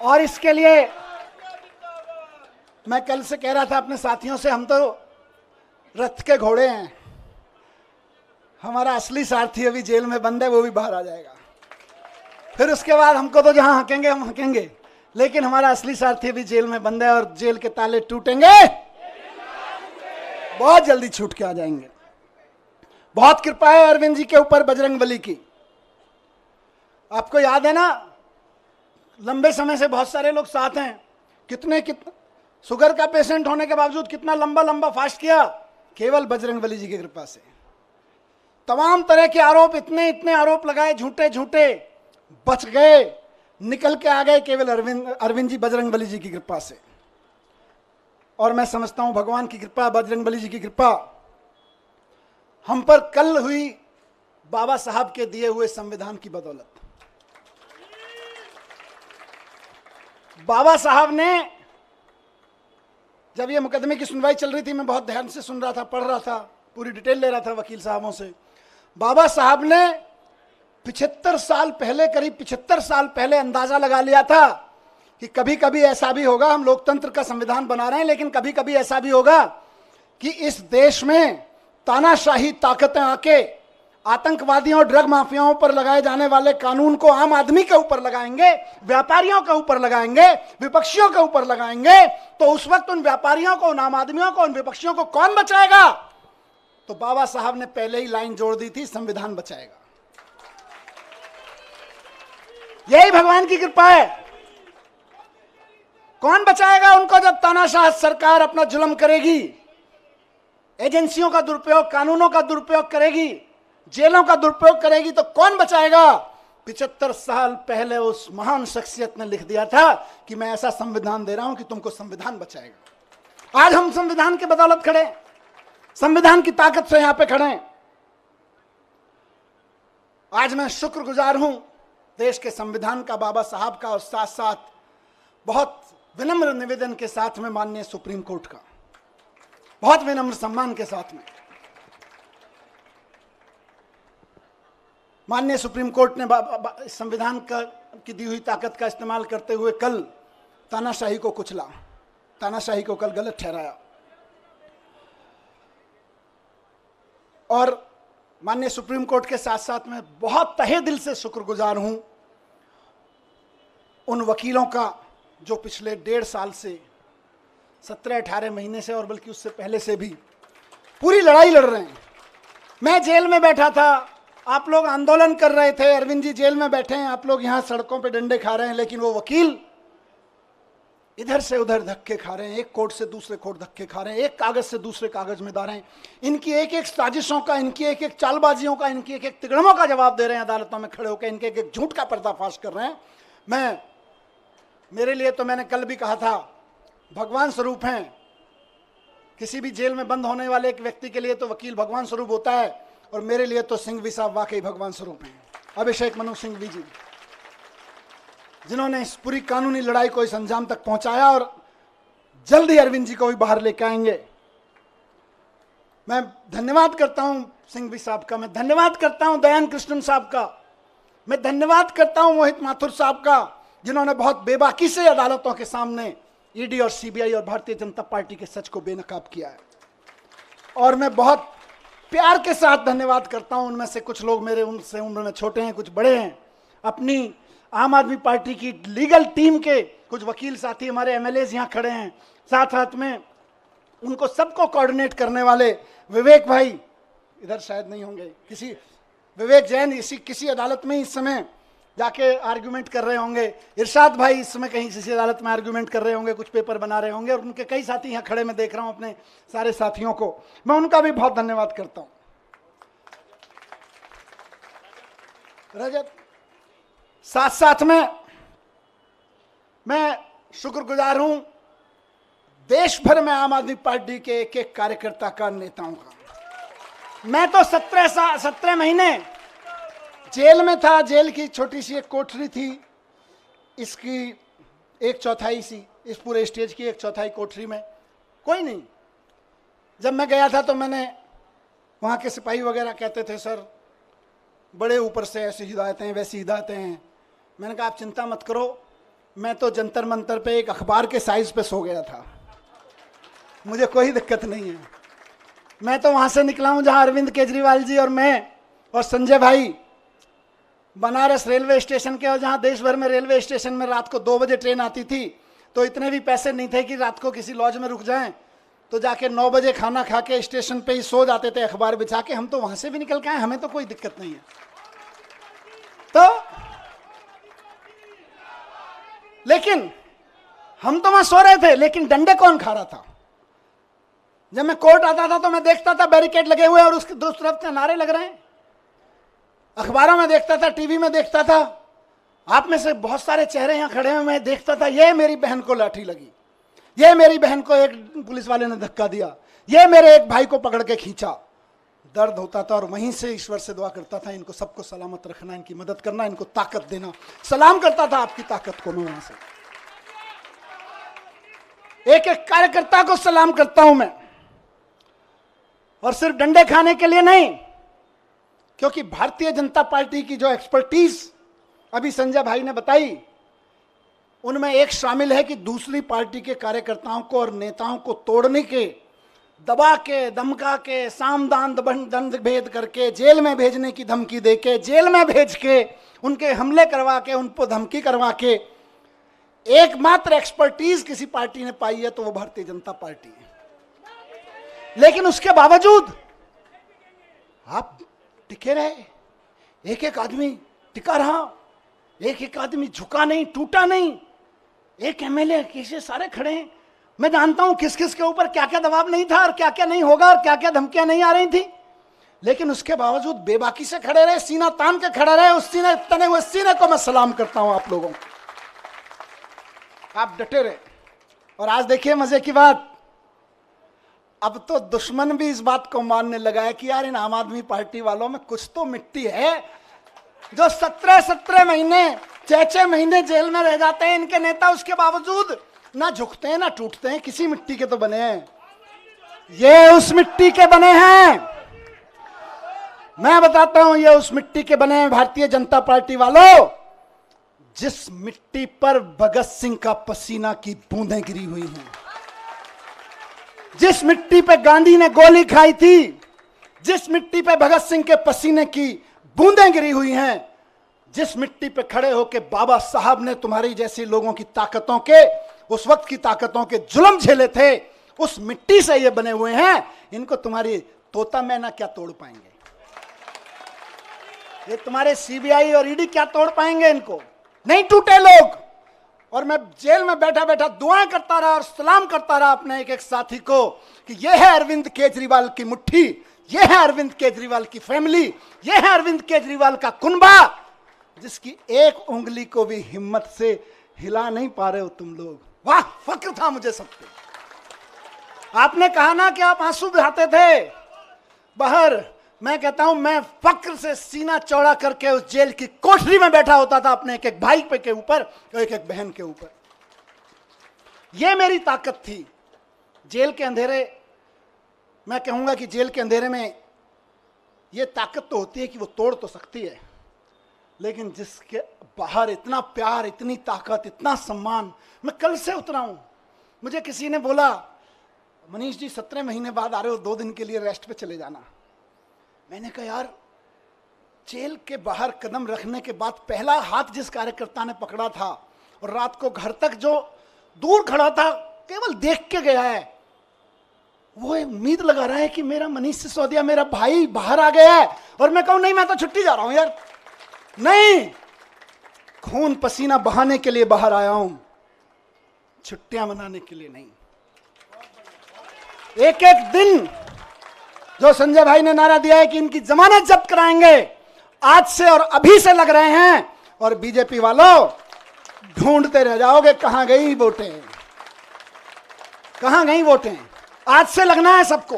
और इसके लिए मैं कल से कह रहा था अपने साथियों से, हम तो रथ के घोड़े हैं, हमारा असली सारथी अभी जेल में बंद है, वो भी बाहर आ जाएगा। फिर उसके बाद हमको तो जहां हकेंगे हम हकेंगे, लेकिन हमारा असली सारथी अभी जेल में बंद है और जेल के ताले टूटेंगे, बहुत जल्दी छूट के आ जाएंगे। बहुत कृपा है अरविंद जी के ऊपर बजरंगबली की। आपको याद है ना, लंबे समय से बहुत सारे लोग साथ हैं, कितने शुगर का पेशेंट होने के बावजूद कितना लंबा लंबा फास्ट किया, केवल बजरंगबली जी की कृपा से। तमाम तरह के आरोप, इतने इतने आरोप लगाए झूठे झूठे, बच गए, निकल के आ गए, केवल अरविंद जी बजरंगबली जी की कृपा से। और मैं समझता हूं भगवान की कृपा, बजरंगबली जी की कृपा हम पर कल हुई बाबा साहब के दिए हुए संविधान की बदौलत। बाबा साहब ने, जब ये मुकदमे की सुनवाई चल रही थी, मैं बहुत ध्यान से सुन रहा था, पढ़ रहा था, पूरी डिटेल ले रहा था वकील साहबों से। बाबा साहब ने 75 साल पहले, करीब 75 साल पहले अंदाजा लगा लिया था कि कभी कभी ऐसा भी होगा, हम लोकतंत्र का संविधान बना रहे हैं, लेकिन कभी कभी ऐसा भी होगा कि इस देश में तानाशाही ताकतें आके आतंकवादियों और ड्रग माफियाओं पर लगाए जाने वाले कानून को आम आदमी के ऊपर लगाएंगे, व्यापारियों के ऊपर लगाएंगे, विपक्षियों के ऊपर लगाएंगे। तो उस वक्त उन व्यापारियों को, उन आम आदमियों को, उन विपक्षियों को कौन बचाएगा? तो बाबा साहब ने पहले ही लाइन जोड़ दी थी, संविधान बचाएगा। यही भगवान की कृपा है। कौन बचाएगा उनको जब तानाशाह सरकार अपना जुल्म करेगी, एजेंसियों का दुरुपयोग, कानूनों का दुरुपयोग करेगी, जेलों का दुरुपयोग करेगी, तो कौन बचाएगा? 75 साल पहले उस महान शख्सियत ने लिख दिया था कि मैं ऐसा संविधान दे रहा हूं कि तुमको संविधान बचाएगा। आज हम संविधान के बदौलत खड़े, संविधान की ताकत से यहां पे खड़े हैं। आज मैं शुक्रगुजार हूं देश के संविधान का, बाबा साहब का, और साथ साथ बहुत विनम्र निवेदन के साथ में माननीय सुप्रीम कोर्ट का, बहुत विनम्र सम्मान के साथ में। माननीय सुप्रीम कोर्ट ने संविधान की दी हुई ताकत का इस्तेमाल करते हुए कल तानाशाही को कुचला, तानाशाही को कल गलत ठहराया। और माननीय सुप्रीम कोर्ट के साथ साथ मैं बहुत तहे दिल से शुक्रगुजार हूं उन वकीलों का जो पिछले 1.5 साल से 17-18 महीने से और बल्कि उससे पहले से भी पूरी लड़ाई लड़ रहे हैं। मैं जेल में बैठा था, आप लोग आंदोलन कर रहे थे, अरविंद जी जेल में बैठे हैं, आप लोग यहां सड़कों पे डंडे खा रहे हैं, लेकिन वो वकील इधर से उधर धक्के खा रहे हैं, एक कोर्ट से दूसरे कोर्ट धक्के खा रहे हैं, एक कागज से दूसरे कागज में डाल रहे हैं। इनकी एक एक साजिशों का, इनकी एक एक चालबाजियों का, इनकी एक एक तिगड़मों का जवाब दे रहे हैं अदालतों में खड़े होकर, इनके एक एक झूठ का पर्दाफाश कर रहे हैं। मेरे लिए तो मैंने कल भी कहा था, भगवान स्वरूप हैं। किसी भी जेल में बंद होने वाले एक व्यक्ति के लिए तो वकील भगवान स्वरूप होता है, और मेरे लिए तो सिंघवी साहब वाकई भगवान स्वरूप हैं। अभिषेक मनु सिंघवी जी, जिन्होंने इस पूरी कानूनी लड़ाई को इस अंजाम तक पहुंचाया, और जल्द ही अरविंद जी को भी बाहर लेकर आएंगे। मैं धन्यवाद करता हूं सिंघवी साहब का, मैं धन्यवाद करता हूं दयान कृष्णन साहब का, मैं धन्यवाद करता हूं मोहित माथुर साहब का, जिन्होंने बहुत बेबाकी से अदालतों के सामने ईडी और सीबीआई और भारतीय जनता पार्टी के सच को बेनकाब किया है। और मैं बहुत प्यार के साथ धन्यवाद करता हूं, उनमें से कुछ लोग मेरे उनसे उम्र में छोटे हैं, कुछ बड़े हैं, अपनी आम आदमी पार्टी की लीगल टीम के कुछ वकील साथी, हमारे एमएलएज यहाँ खड़े हैं, साथ साथ में उनको सबको कोऑर्डिनेट करने वाले विवेक भाई इधर शायद नहीं होंगे, किसी विवेक जैन किसी अदालत में इस समय जाके आर्गुमेंट कर रहे होंगे, इरशाद भाई इस समय कहीं किसी अदालत में आर्गुमेंट कर रहे होंगे, कुछ पेपर बना रहे होंगे, और उनके कई साथी यहाँ खड़े मैं देख रहा हूँ, अपने सारे साथियों को मैं उनका भी बहुत धन्यवाद करता हूँ। रजत, साथ साथ में मैं शुक्रगुजार हूं देश भर में आम आदमी पार्टी के एक एक कार्यकर्ता का, नेताओं का। मैं तो 17 महीने जेल में था, जेल की छोटी सी एक कोठरी थी, इसकी 1/4 सी, इस पूरे स्टेज की 1/4 कोठरी में कोई नहीं। जब मैं गया था तो मैंने, वहाँ के सिपाही वगैरह कहते थे सर बड़े ऊपर से ऐसी हिदायतें वैसी हिदायतें हैं। मैंने कहा आप चिंता मत करो, मैं तो जंतर मंतर पे एक अखबार के साइज पे सो गया था, मुझे कोई दिक्कत नहीं है। मैं तो वहाँ से निकला हूँ जहाँ अरविंद केजरीवाल जी और मैं और संजय भाई बनारस रेलवे स्टेशन के, और जहाँ देश भर में रेलवे स्टेशन में रात को 2 बजे ट्रेन आती थी, तो इतने भी पैसे नहीं थे कि रात को किसी लॉज में रुक जाएं, तो जाके 9 बजे खाना खा के स्टेशन पे ही सो जाते थे अखबार बिछा के। हम तो वहाँ से भी निकल के आए, हमें तो कोई दिक्कत नहीं है। तो लेकिन हम तो वहां सो रहे थे, लेकिन डंडे कौन खा रहा था? जब मैं कोर्ट आता था तो मैं देखता था बैरिकेड लगे हुए और उसके दूसरी तरफ से नारे लग रहे हैं, अखबारों में देखता था, टीवी में देखता था, आप में से बहुत सारे चेहरे यहां खड़े हैं, मैं देखता था ये मेरी बहन को लाठी लगी, ये मेरी बहन को एक पुलिस वाले ने धक्का दिया, ये मेरे एक भाई को पकड़ के खींचा। दर्द होता था और वहीं से ईश्वर से दुआ करता था इनको सबको सलामत रखना, इनकी मदद करना, इनको ताकत देना। सलाम करता था आपकी ताकत को, मैं वहां से एक एक कार्यकर्ता को सलाम करता हूं मैं, और सिर्फ डंडे खाने के लिए नहीं, क्योंकि भारतीय जनता पार्टी की जो एक्सपर्टीज अभी संजय भाई ने बताई, उनमें एक शामिल है कि दूसरी पार्टी के कार्यकर्ताओं को और नेताओं को तोड़ने के, दबा के, धमका के, सामदान दंड भेद करके, जेल में भेजने की धमकी देके, जेल में भेज के, उनके हमले करवा के, उन पर धमकी करवा के एकमात्र एक्सपर्टीज किसी पार्टी ने पाई है तो वो भारतीय जनता पार्टी है। लेकिन उसके बावजूद आप टिके रहे, एक एक आदमी टिका रहा, एक एक आदमी झुका नहीं, टूटा नहीं, एक एमएलए कैसे सारे खड़े हैं। मैं जानता हूं किस किस के ऊपर क्या क्या दबाव नहीं था और क्या क्या नहीं होगा और क्या क्या धमकियां नहीं आ रही थी, लेकिन उसके बावजूद बेबाकी से खड़े रहे, सीना तान के खड़े रहे। उस सीने, तने हुए सीने को मैं सलाम करता हूं आप लोगों को, आप डटे रहे। और आज देखिए मजे की बात, अब तो दुश्मन भी इस बात को मानने लगा है कि यार इन आम आदमी पार्टी वालों में कुछ तो मिट्टी है, जो 17 महीने 6 महीने जेल में रह जाते हैं इनके नेता, उसके बावजूद ना झुकते हैं ना टूटते हैं, किसी मिट्टी के तो बने हैं। ये उस मिट्टी के बने हैं, मैं बताता हूं, ये उस मिट्टी के बने हैं भारतीय जनता पार्टी वालों, जिस मिट्टी पर भगत सिंह का पसीना की बूंदें गिरी हुई हैं, जिस मिट्टी पे गांधी ने गोली खाई थी, जिस मिट्टी पे भगत सिंह के पसीने की बूंदें गिरी हुई हैं, जिस मिट्टी पे खड़े होकर बाबा साहब ने तुम्हारी जैसी लोगों की ताकतों के, उस वक्त की ताकतों के जुल्म झेले थे, उस मिट्टी से ये बने हुए हैं। इनको तुम्हारी तोता मैना क्या तोड़ पाएंगे? ये तुम्हारे सीबीआई और ईडी क्या तोड़ पाएंगे? इनको नहीं टूटे लोग। और मैं जेल में बैठा बैठा दुआएं करता रहा और सलाम करता रहा अपने एक एक साथी को कि यह है अरविंद केजरीवाल की मुट्ठी, यह है अरविंद केजरीवाल की फैमिली, यह है अरविंद केजरीवाल का कुनबा, जिसकी एक उंगली को भी हिम्मत से हिला नहीं पा रहे हो तुम लोग। वाह, फक्र था मुझे सब पे। आपने कहा ना कि आप आंसू बहाते थे बाहर, मैं कहता हूं मैं फक्र से सीना चौड़ा करके उस जेल की कोठरी में बैठा होता था अपने एक एक भाई पे के ऊपर और एक एक बहन के ऊपर। यह मेरी ताकत थी। जेल के अंधेरे, मैं कहूंगा कि जेल के अंधेरे में यह ताकत तो होती है कि वो तोड़ तो सकती है, लेकिन जिसके बाहर इतना प्यार, इतनी ताकत, इतना सम्मान। मैं कल से उतरा हूं, मुझे किसी ने बोला मनीष जी 17 महीने बाद आ रहे हो, 2 दिन के लिए रेस्ट पे चले जाना। मैंने कहा यार, जेल के बाहर कदम रखने के बाद पहला हाथ जिस कार्यकर्ता ने पकड़ा था और रात को घर तक जो दूर खड़ा था केवल देख के गया है, वो उम्मीद लगा रहा है कि मेरा मनीष सिसोदिया, मेरा भाई बाहर आ गया है। और मैं कहूं नहीं, मैं तो छुट्टी जा रहा हूं यार, नहीं, खून पसीना बहाने के लिए बाहर आया हूं, छुट्टियां मनाने के लिए नहीं। एक एक दिन जो संजय भाई ने नारा दिया है कि इनकी जमानत जब्त कराएंगे, आज से और अभी से लग रहे हैं। और बीजेपी वालों, ढूंढते रह जाओगे कहां गई वोटें, कहां गई वोटें। आज से लगना है सबको।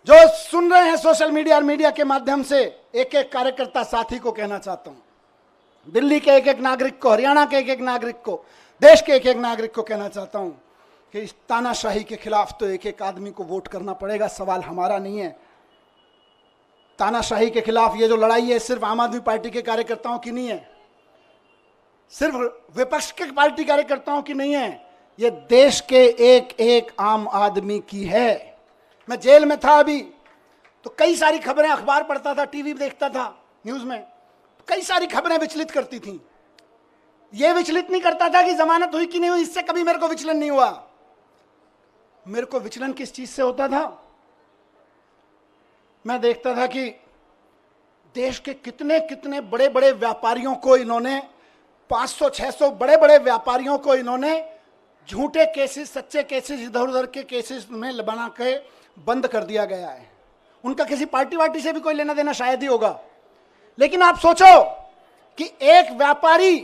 जो सुन रहे हैं सोशल मीडिया और मीडिया के माध्यम से, एक एक कार्यकर्ता साथी को कहना चाहता हूं, दिल्ली के एक एक नागरिक को, हरियाणा के एक एक नागरिक को, देश के एक एक नागरिक को कहना चाहता हूं कि इस तानाशाही के खिलाफ तो एक एक आदमी को वोट करना पड़ेगा। सवाल हमारा नहीं है। तानाशाही के खिलाफ ये जो लड़ाई है सिर्फ आम आदमी पार्टी के कार्यकर्ताओं की नहीं है, सिर्फ विपक्ष के पार्टी कार्यकर्ताओं की नहीं है, ये देश के एक एक आम आदमी की है। मैं जेल में था अभी, तो कई सारी खबरें, अखबार पढ़ता था, टीवी देखता था, न्यूज में कई सारी खबरें विचलित करती थी। ये विचलित नहीं करता था कि जमानत हुई कि नहीं हुई, इससे कभी मेरे को विचलन नहीं हुआ। मेरे को विचलन किस चीज से होता था? मैं देखता था कि देश के कितने कितने बड़े बड़े व्यापारियों को इन्होंने, 500-600 बड़े बड़े व्यापारियों को इन्होंने झूठे केसेस, सच्चे केसेस, इधर उधर के केसेस में बना के बंद कर दिया गया है। उनका किसी पार्टी वार्टी से भी कोई लेना देना शायद ही होगा। लेकिन आप सोचो कि एक व्यापारी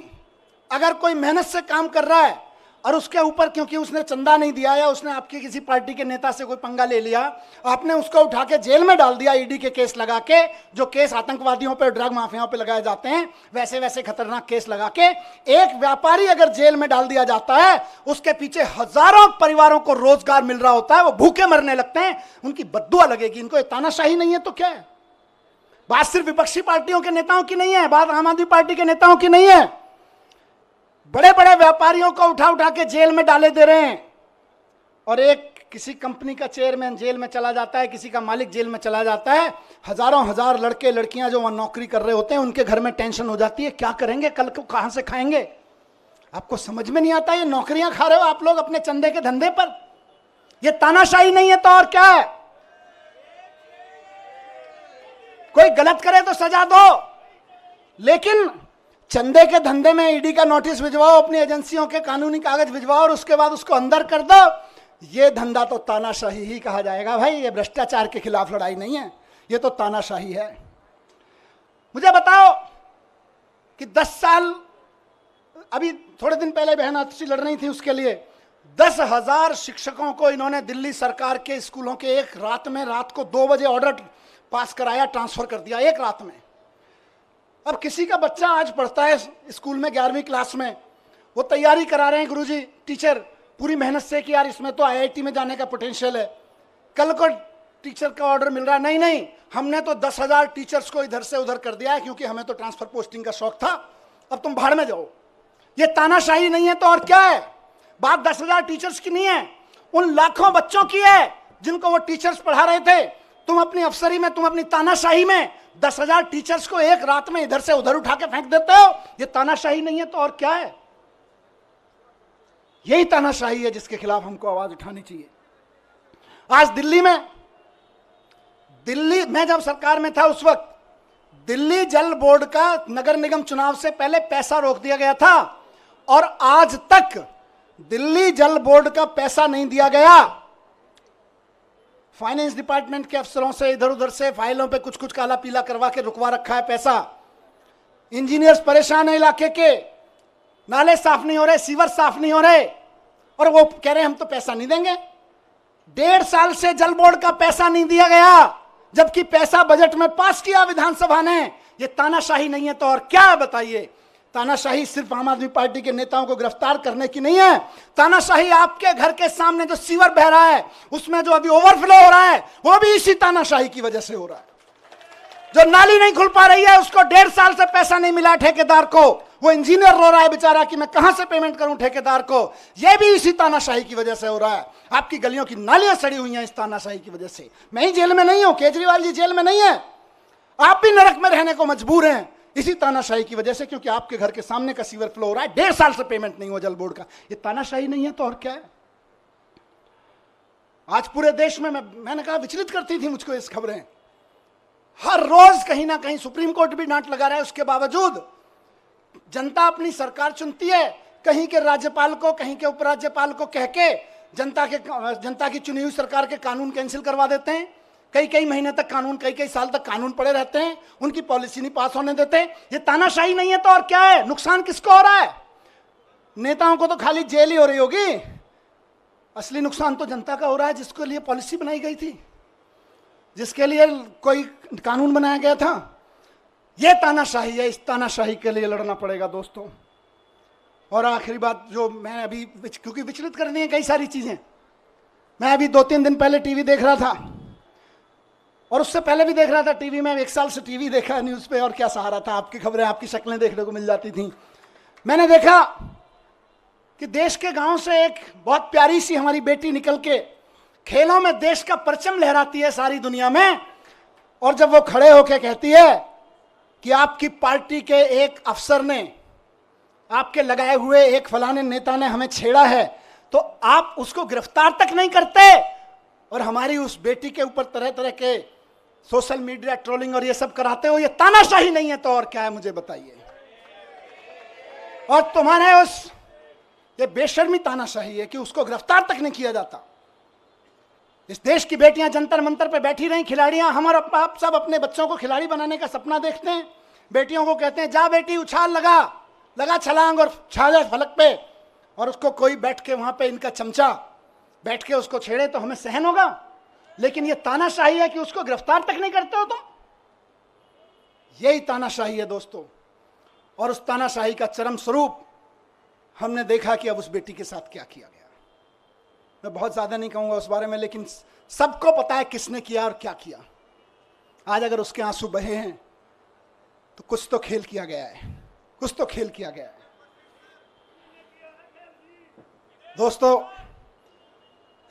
अगर कोई मेहनत से काम कर रहा है और उसके ऊपर क्योंकि उसने चंदा नहीं दिया या उसने आपकी किसी पार्टी के नेता से कोई पंगा ले लिया, आपने उसको उठा के जेल में डाल दिया ईडी के केस लगा के, जो केस आतंकवादियों पे, ड्रग माफियाओं पे लगाए जाते हैं, वैसे वैसे खतरनाक केस लगा के एक व्यापारी अगर जेल में डाल दिया जाता है, उसके पीछे हजारों परिवारों को रोजगार मिल रहा होता है, वो भूखे मरने लगते हैं, उनकी बद्दुआ लगेगी। इनको तानाशाही नहीं है तो क्या है? बात सिर्फ विपक्षी पार्टियों के नेताओं की नहीं है, बात आम आदमी पार्टी के नेताओं की नहीं है। बड़े बड़े व्यापारियों को उठा उठा के जेल में डाले दे रहे हैं। और एक किसी कंपनी का चेयरमैन जेल में चला जाता है, किसी का मालिक जेल में चला जाता है, हजारों हजार लड़के लड़कियां जो वहां नौकरी कर रहे होते हैं, उनके घर में टेंशन हो जाती है, क्या करेंगे, कल को कहां से खाएंगे। आपको समझ में नहीं आता, ये नौकरियां खा रहे हो आप लोग अपने चंदे के धंधे पर। ये तानाशाही नहीं है तो और क्या है? कोई गलत करे तो सजा दो, लेकिन चंदे के धंधे में ईडी का नोटिस भिजवाओ, अपनी एजेंसियों के कानूनी कागज भिजवाओ और उसके बाद उसको अंदर कर दो। ये धंधा तो तानाशाही ही कहा जाएगा भाई। ये भ्रष्टाचार के खिलाफ लड़ाई नहीं है, ये तो तानाशाही है। मुझे बताओ कि 10 साल, अभी थोड़े दिन पहले बहन आतिशी लड़ रही थी उसके लिए, 10,000 शिक्षकों को इन्होंने दिल्ली सरकार के स्कूलों के एक रात में, रात को 2 बजे ऑर्डर पास कराया, ट्रांसफर कर दिया एक रात में। अब किसी का बच्चा आज पढ़ता है स्कूल में 11वीं क्लास में, वो तैयारी करा रहे हैं गुरुजी, टीचर पूरी मेहनत से कि यार इसमें तो आईआईटी में जाने का पोटेंशियल है। कल को टीचर का ऑर्डर मिल रहा है। नहीं नहीं, हमने तो 10,000 टीचर्स को इधर से उधर कर दिया है क्योंकि हमें तो ट्रांसफर पोस्टिंग का शौक था, अब तुम भाड़ में जाओ। ये तानाशाही नहीं है तो और क्या है? बात 10,000 टीचर्स की नहीं है, उन लाखों बच्चों की है जिनको वो टीचर्स पढ़ा रहे थे। तुम अपनी अफसरी में, तुम अपनी तानाशाही में 10,000 टीचर्स को एक रात में इधर से उधर उठा के फेंक देते हो। ये तानाशाही नहीं है तो और क्या है? यही तानाशाही है जिसके खिलाफ हमको आवाज उठानी चाहिए। आज दिल्ली मैं जब सरकार में था उस वक्त दिल्ली जल बोर्ड का नगर निगम चुनाव से पहले पैसा रोक दिया गया था और आज तक दिल्ली जल बोर्ड का पैसा नहीं दिया गया। फाइनेंस डिपार्टमेंट के अफसरों से इधर उधर से फाइलों पे कुछ कुछ काला पीला करवा के रुकवा रखा है पैसा। इंजीनियर्स परेशान है इलाके के, नाले साफ नहीं हो रहे, सीवर साफ नहीं हो रहे, और वो कह रहे हैं हम तो पैसा नहीं देंगे। 1.5 साल से जल बोर्ड का पैसा नहीं दिया गया, जबकि पैसा बजट में पास किया विधानसभा ने। ये तानाशाही नहीं है तो और क्या है बताइए? तानाशाही सिर्फ आम आदमी पार्टी के नेताओं को गिरफ्तार करने की नहीं है। तानाशाही आपके घर के सामने जो सीवर बह रहा है, उसमें जो अभी ओवरफ्लो हो रहा है, वो भी इसी तानाशाही की वजह से हो रहा है। जो नाली नहीं खुल पा रही है, उसको 1.5 साल से पैसा नहीं मिला ठेकेदार को, वो इंजीनियर रो रहा है बेचारा कि मैं कहां से पेमेंट करूं ठेकेदार को। यह भी इसी तानाशाही की वजह से हो रहा है। आपकी गलियों की नालियां सड़ी हुई हैं इस तानाशाही की वजह से। मैं ही जेल में नहीं हूं, केजरीवाल जी जेल में नहीं है, आप भी नरक में रहने को मजबूर हैं इसी तानाशाही की वजह से, क्योंकि आपके घर के सामने का सीवर फ्लो हो रहा है, 1.5 साल से पेमेंट नहीं हुआ जल बोर्ड का। ये तानाशाही नहीं है तो और क्या है? आज पूरे देश में मैंने कहा विचलित करती थी मुझको इस खबरें। हर रोज कहीं ना कहीं सुप्रीम कोर्ट भी डांट लगा रहा है, उसके बावजूद जनता अपनी सरकार चुनती है। कहीं के राज्यपाल को, कहीं के उपराज्यपाल को कह के जनता की चुनी हुई सरकार के कानून कैंसिल करवा देते हैं। कई महीने तक कानून, कई साल तक कानून पड़े रहते हैं, उनकी पॉलिसी नहीं पास होने देते। ये तानाशाही नहीं है तो और क्या है? नुकसान किसको हो रहा है? नेताओं को तो खाली जेल ही हो रही होगी, असली नुकसान तो जनता का हो रहा है, जिसके लिए पॉलिसी बनाई गई थी, जिसके लिए कोई कानून बनाया गया था। यह तानाशाही है, इस तानाशाही के लिए लड़ना पड़ेगा दोस्तों। और आखिरी बात जो मैं अभी, क्योंकि विचलित करनी है कई सारी चीजें, मैं अभी 2-3 दिन पहले टीवी देख रहा था, और उससे पहले भी देख रहा था टीवी में। 1 साल से टीवी देखा न्यूज पे, और क्या सहारा था, आपकी खबरें, आपकी शक्लें देखने को मिल जाती थी। मैंने देखा कि देश के गांव से एक बहुत प्यारी सी हमारी बेटी निकल के खेलों में देश का परचम लहराती है सारी दुनिया में, और जब वो खड़े होकर कहती है कि आपकी पार्टी के एक अफसर ने, आपके लगाए हुए एक फलाने नेता ने हमें छेड़ा है, तो आप उसको गिरफ्तार तक नहीं करते, और हमारी उस बेटी के ऊपर तरह तरह के सोशल मीडिया ट्रोलिंग और ये सब कराते हो। ये तानाशाही नहीं है तो और क्या है? मुझे बताइए। और तुम्हारे उस, ये बेशर्मी तानाशाही है कि उसको गिरफ्तार तक नहीं किया जाता। इस देश की बेटियां जंतर मंतर पे बैठी रही, खिलाड़ियां, हम और आप सब अपने बच्चों को खिलाड़ी बनाने का सपना देखते हैं। बेटियों को कहते हैं जा बेटी उछाल, लगा छलांग और छा जा फलक पे, और उसको कोई बैठ के वहां पे, इनका चमचा बैठ के उसको छेड़े तो हमें सहन होगा। लेकिन ये तानाशाही है कि उसको गिरफ्तार तक नहीं करते हो तुम। यही तानाशाही है दोस्तों। और उस तानाशाही का चरम स्वरूप हमने देखा कि अब उस बेटी के साथ क्या किया गया। मैं बहुत ज्यादा नहीं कहूंगा उस बारे में, लेकिन सबको पता है किसने किया और क्या किया। आज अगर उसके आंसू बहे हैं तो कुछ तो खेल किया गया है, कुछ तो खेल किया गया है दोस्तों।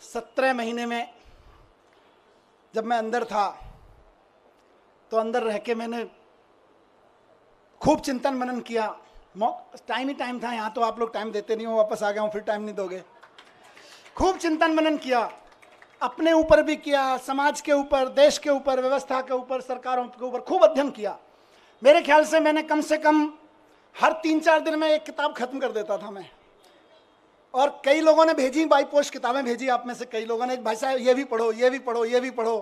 17 महीने में जब मैं अंदर था, तो अंदर रह के मैंने खूब चिंतन मनन किया। टाइम ही टाइम था, यहाँ तो आप लोग टाइम देते नहीं हो, वापस आ गया हूँ, फिर टाइम नहीं दोगे। खूब चिंतन मनन किया, अपने ऊपर भी किया, समाज के ऊपर, देश के ऊपर, व्यवस्था के ऊपर, सरकारों के ऊपर खूब अध्ययन किया। मेरे ख्याल से मैंने कम से कम हर 3-4 दिन में एक किताब खत्म कर देता था मैं। और कई लोगों ने भेजी, बाई पोस्ट किताबें भेजी आप में से कई लोगों ने, भाई साहब ये भी पढ़ो, ये भी पढ़ो, ये भी पढ़ो।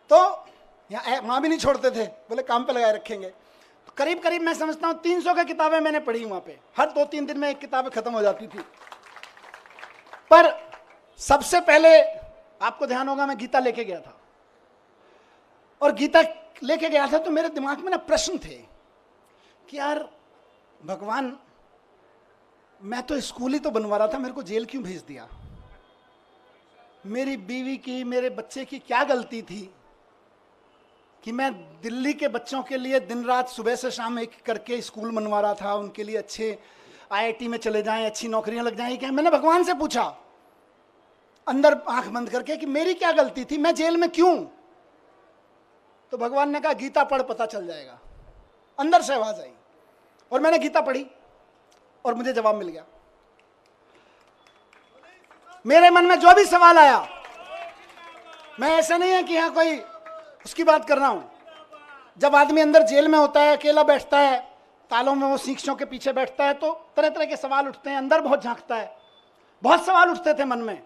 तो यहाँ वहाँ भी नहीं छोड़ते थे, बोले काम पे लगाए रखेंगे। तो करीब करीब मैं समझता हूँ 300 की किताबें मैंने पढ़ी वहाँ पे। हर 2-3 दिन में एक किताब खत्म हो जाती थी। पर सबसे पहले आपको ध्यान होगा, मैं गीता लेके गया था। और गीता लेके गया था तो मेरे दिमाग में ना प्रश्न थे कि यार भगवान, मैं तो स्कूल ही तो बनवा रहा था, मेरे को जेल क्यों भेज दिया? मेरी बीवी की, मेरे बच्चे की क्या गलती थी कि मैं दिल्ली के बच्चों के लिए दिन रात सुबह से शाम एक करके स्कूल बनवा रहा था, उनके लिए अच्छे आईआईटी में चले जाएं, अच्छी नौकरियां लग जाएं। क्या मैंने भगवान से पूछा अंदर आंख बंद करके कि मेरी क्या गलती थी, मैं जेल में क्यों? तो भगवान ने कहा गीता पढ़, पता चल जाएगा। अंदर से आवाज आई और मैंने गीता पढ़ी और मुझे जवाब मिल गया। मेरे मन में जो भी सवाल आया, मैं ऐसा नहीं है कि यहां कोई उसकी बात कर रहा हूं। जब आदमी अंदर जेल में होता है, अकेला बैठता है, तालों में वो शीशों के पीछे बैठता है, तो तरह तरह के सवाल उठते हैं, अंदर बहुत झांकता है। बहुत सवाल उठते थे मन में,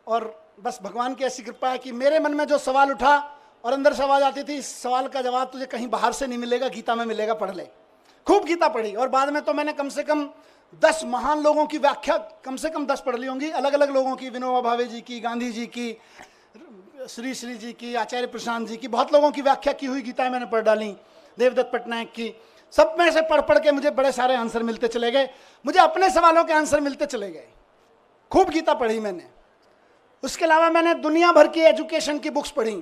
और बस भगवान की ऐसी कृपा है कि मेरे मन में जो सवाल उठा और अंदर से आवाज आती थी, इस सवाल का जवाब तुझे कहीं बाहर से नहीं मिलेगा, गीता में मिलेगा, पढ़ ले। खूब गीता पढ़ी और बाद में तो मैंने कम से कम 10 महान लोगों की व्याख्या कम से कम 10 पढ़ ली होंगी, अलग अलग लोगों की, विनोबा भावे जी की, गांधी जी की, श्री श्री जी की, आचार्य प्रशांत जी की, बहुत लोगों की व्याख्या की हुई गीता मैंने पढ़ डाली, देवदत्त पटनायक की। सब में से पढ़ पढ़ के मुझे बड़े सारे आंसर मिलते चले गए, मुझे अपने सवालों के आंसर मिलते चले गए। खूब गीता पढ़ी मैंने। उसके अलावा मैंने दुनिया भर की एजुकेशन की बुक्स पढ़ी,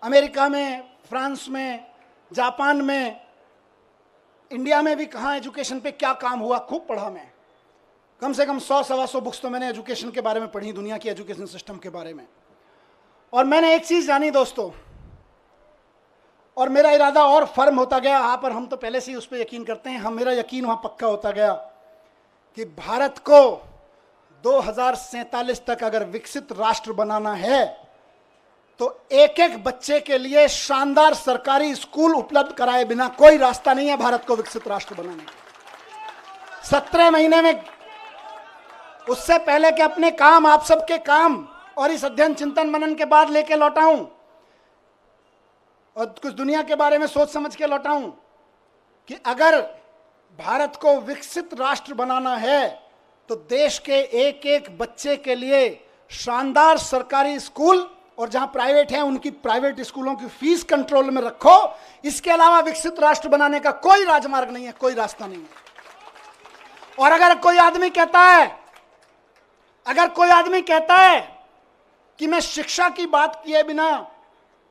अमेरिका में, फ्रांस में, जापान में, इंडिया में भी कहाँ एजुकेशन पे क्या काम हुआ, खूब पढ़ा मैं। कम से कम 100-125 बुक्स तो मैंने एजुकेशन के बारे में पढ़ी, दुनिया की एजुकेशन सिस्टम के बारे में। और मैंने एक चीज़ जानी दोस्तों, और मेरा इरादा और फर्म होता गया, हाँ, पर हम तो पहले से ही उस पर यकीन करते हैं, मेरा यकीन वहाँ पक्का होता गया कि भारत को 2047 तक अगर विकसित राष्ट्र बनाना है तो एक एक बच्चे के लिए शानदार सरकारी स्कूल उपलब्ध कराए बिना कोई रास्ता नहीं है भारत को विकसित राष्ट्र बनाने का। 17 महीने में, उससे पहले कि अपने काम, आप सबके काम और इस अध्ययन चिंतन मनन के बाद लेके लौटाऊं और कुछ दुनिया के बारे में सोच समझ के लौटाऊं कि अगर भारत को विकसित राष्ट्र बनाना है तो देश के एक एक बच्चे के लिए शानदार सरकारी स्कूल, और जहां प्राइवेट है उनकी प्राइवेट स्कूलों की फीस कंट्रोल में रखो। इसके अलावा विकसित राष्ट्र बनाने का कोई राजमार्ग नहीं है, कोई रास्ता नहीं है। और अगर कोई आदमी कहता है कि मैं शिक्षा की बात किए बिना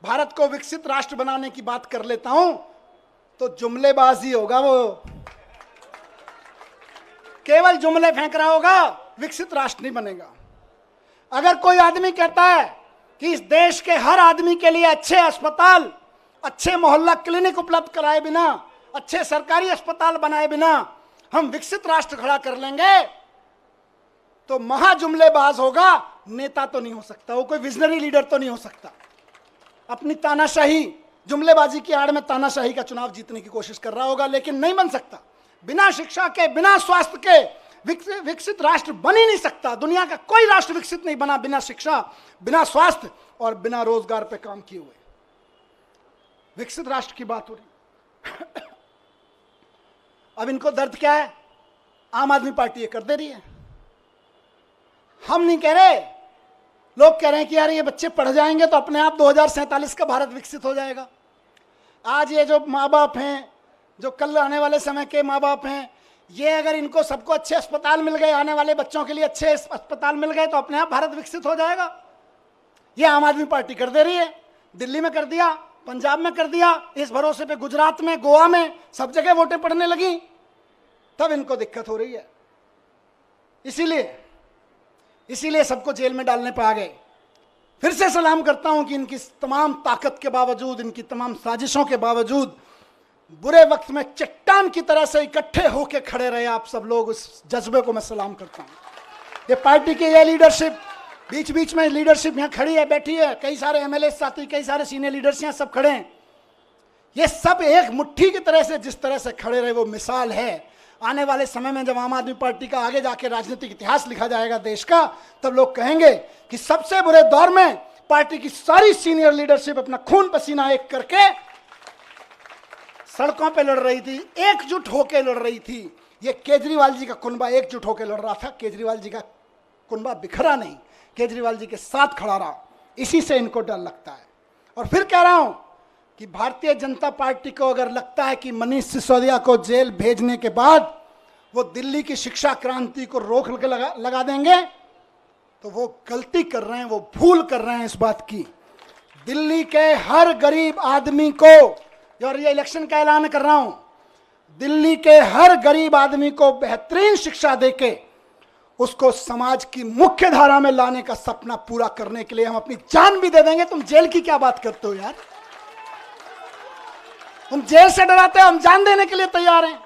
भारत को विकसित राष्ट्र बनाने की बात कर लेता हूं, तो जुमलेबाजी होगा, वो केवल जुमले फेंक रहा होगा, विकसित राष्ट्र नहीं बनेगा। अगर कोई आदमी कहता है कि इस देश के हर आदमी के लिए अच्छे अस्पताल, अच्छे मोहल्ला क्लिनिक उपलब्ध कराए बिना, अच्छे सरकारी अस्पताल बनाए बिना हम विकसित राष्ट्र खड़ा कर लेंगे, तो महाजुमलेबाज होगा, नेता तो नहीं हो सकता, वो कोई विजनरी लीडर तो नहीं हो सकता। अपनी तानाशाही, जुमलेबाजी की आड़ में तानाशाही का चुनाव जीतने की कोशिश कर रहा होगा, लेकिन नहीं बन सकता। बिना शिक्षा के, बिना स्वास्थ्य के विकसित राष्ट्र बन ही नहीं सकता। दुनिया का कोई राष्ट्र विकसित नहीं बना बिना शिक्षा, बिना स्वास्थ्य और बिना रोजगार पे काम किए हुए। विकसित राष्ट्र की बात हो रही। अब इनको दर्द क्या है? आम आदमी पार्टी ये कर दे रही है। हम नहीं कह रहे, लोग कह रहे हैं कि यार ये बच्चे पढ़ जाएंगे तो अपने आप 2047 का भारत विकसित हो जाएगा। आज ये जो माँ बाप हैं, जो कल आने वाले समय के माँ बाप हैं, ये अगर इनको सबको अच्छे अस्पताल मिल गए, आने वाले बच्चों के लिए अच्छे अस्पताल मिल गए, तो अपने आप भारत विकसित हो जाएगा। ये आम आदमी पार्टी कर दे रही है। दिल्ली में कर दिया, पंजाब में कर दिया, इस भरोसे पे गुजरात में, गोवा में, सब जगह वोटें पड़ने लगी, तब इनको दिक्कत हो रही है। इसीलिए सबको जेल में डालने पर आ गए। फिर से सलाम करता हूं कि इनकी तमाम ताकत के बावजूद, इनकी तमाम साजिशों के बावजूद, बुरे वक्त में चट्टान की तरह से इकट्ठे होकर खड़े रहे आप सब लोग, उस जज्बे को मैं सलाम करता हूं। ये पार्टी की ये लीडरशिप, बीच बीच में लीडरशिप यहाँ खड़ी है, बैठी है, कई सारे एमएलए साथी, कई सारे सीनियर लीडर्स यहाँ सब खड़े हैं। ये सब एक मुट्ठी की तरह से जिस तरह से खड़े रहे, वो मिसाल है। आने वाले समय में जब आम आदमी पार्टी का आगे जाके राजनीतिक इतिहास लिखा जाएगा देश का, तब लोग कहेंगे कि सबसे बुरे दौर में पार्टी की सारी सीनियर लीडरशिप अपना खून पसीना एक करके सड़कों पे लड़ रही थी, एकजुट होकर लड़ रही थी। ये केजरीवाल जी का कुनबा एकजुट होकर लड़ रहा था, केजरीवाल जी का कुनबा बिखरा नहीं, केजरीवाल जी के साथ खड़ा रहा। इसी से इनको डर लगता है। और फिर कह रहा हूं कि भारतीय जनता पार्टी को अगर लगता है कि मनीष सिसोदिया को जेल भेजने के बाद वो दिल्ली की शिक्षा क्रांति को रोक के लगा देंगे, तो वो गलती कर रहे हैं, वो भूल कर रहे हैं इस बात की। दिल्ली के हर गरीब आदमी को, और ये इलेक्शन का ऐलान कर रहा हूं, दिल्ली के हर गरीब आदमी को बेहतरीन शिक्षा देके उसको समाज की मुख्य धारा में लाने का सपना पूरा करने के लिए हम अपनी जान भी दे देंगे। तुम जेल की क्या बात करते हो यार? तुम जेल से डराते हो, हम जान देने के लिए तैयार हैं।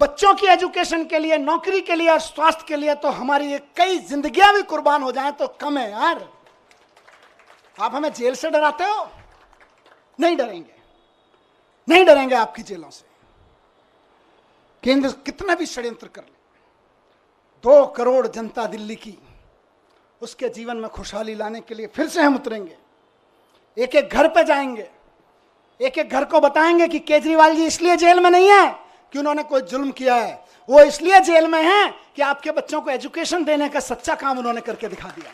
बच्चों की एजुकेशन के लिए, नौकरी के लिए और स्वास्थ्य के लिए तो हमारी ये कई जिंदगियां भी कुर्बान हो जाएं तो कम है यार। आप हमें जेल से डराते हो? नहीं डरेंगे, नहीं डरेंगे आपकी जेलों से। केंद्र कितना भी षड्यंत्र कर ले, 2 करोड़ जनता दिल्ली की, उसके जीवन में खुशहाली लाने के लिए फिर से हम उतरेंगे। एक एक घर पे जाएंगे, एक एक घर को बताएंगे कि केजरीवाल जी इसलिए जेल में नहीं है कि उन्होंने कोई जुल्म किया है, वो इसलिए जेल में हैं कि आपके बच्चों को एजुकेशन देने का सच्चा काम उन्होंने करके दिखा दिया।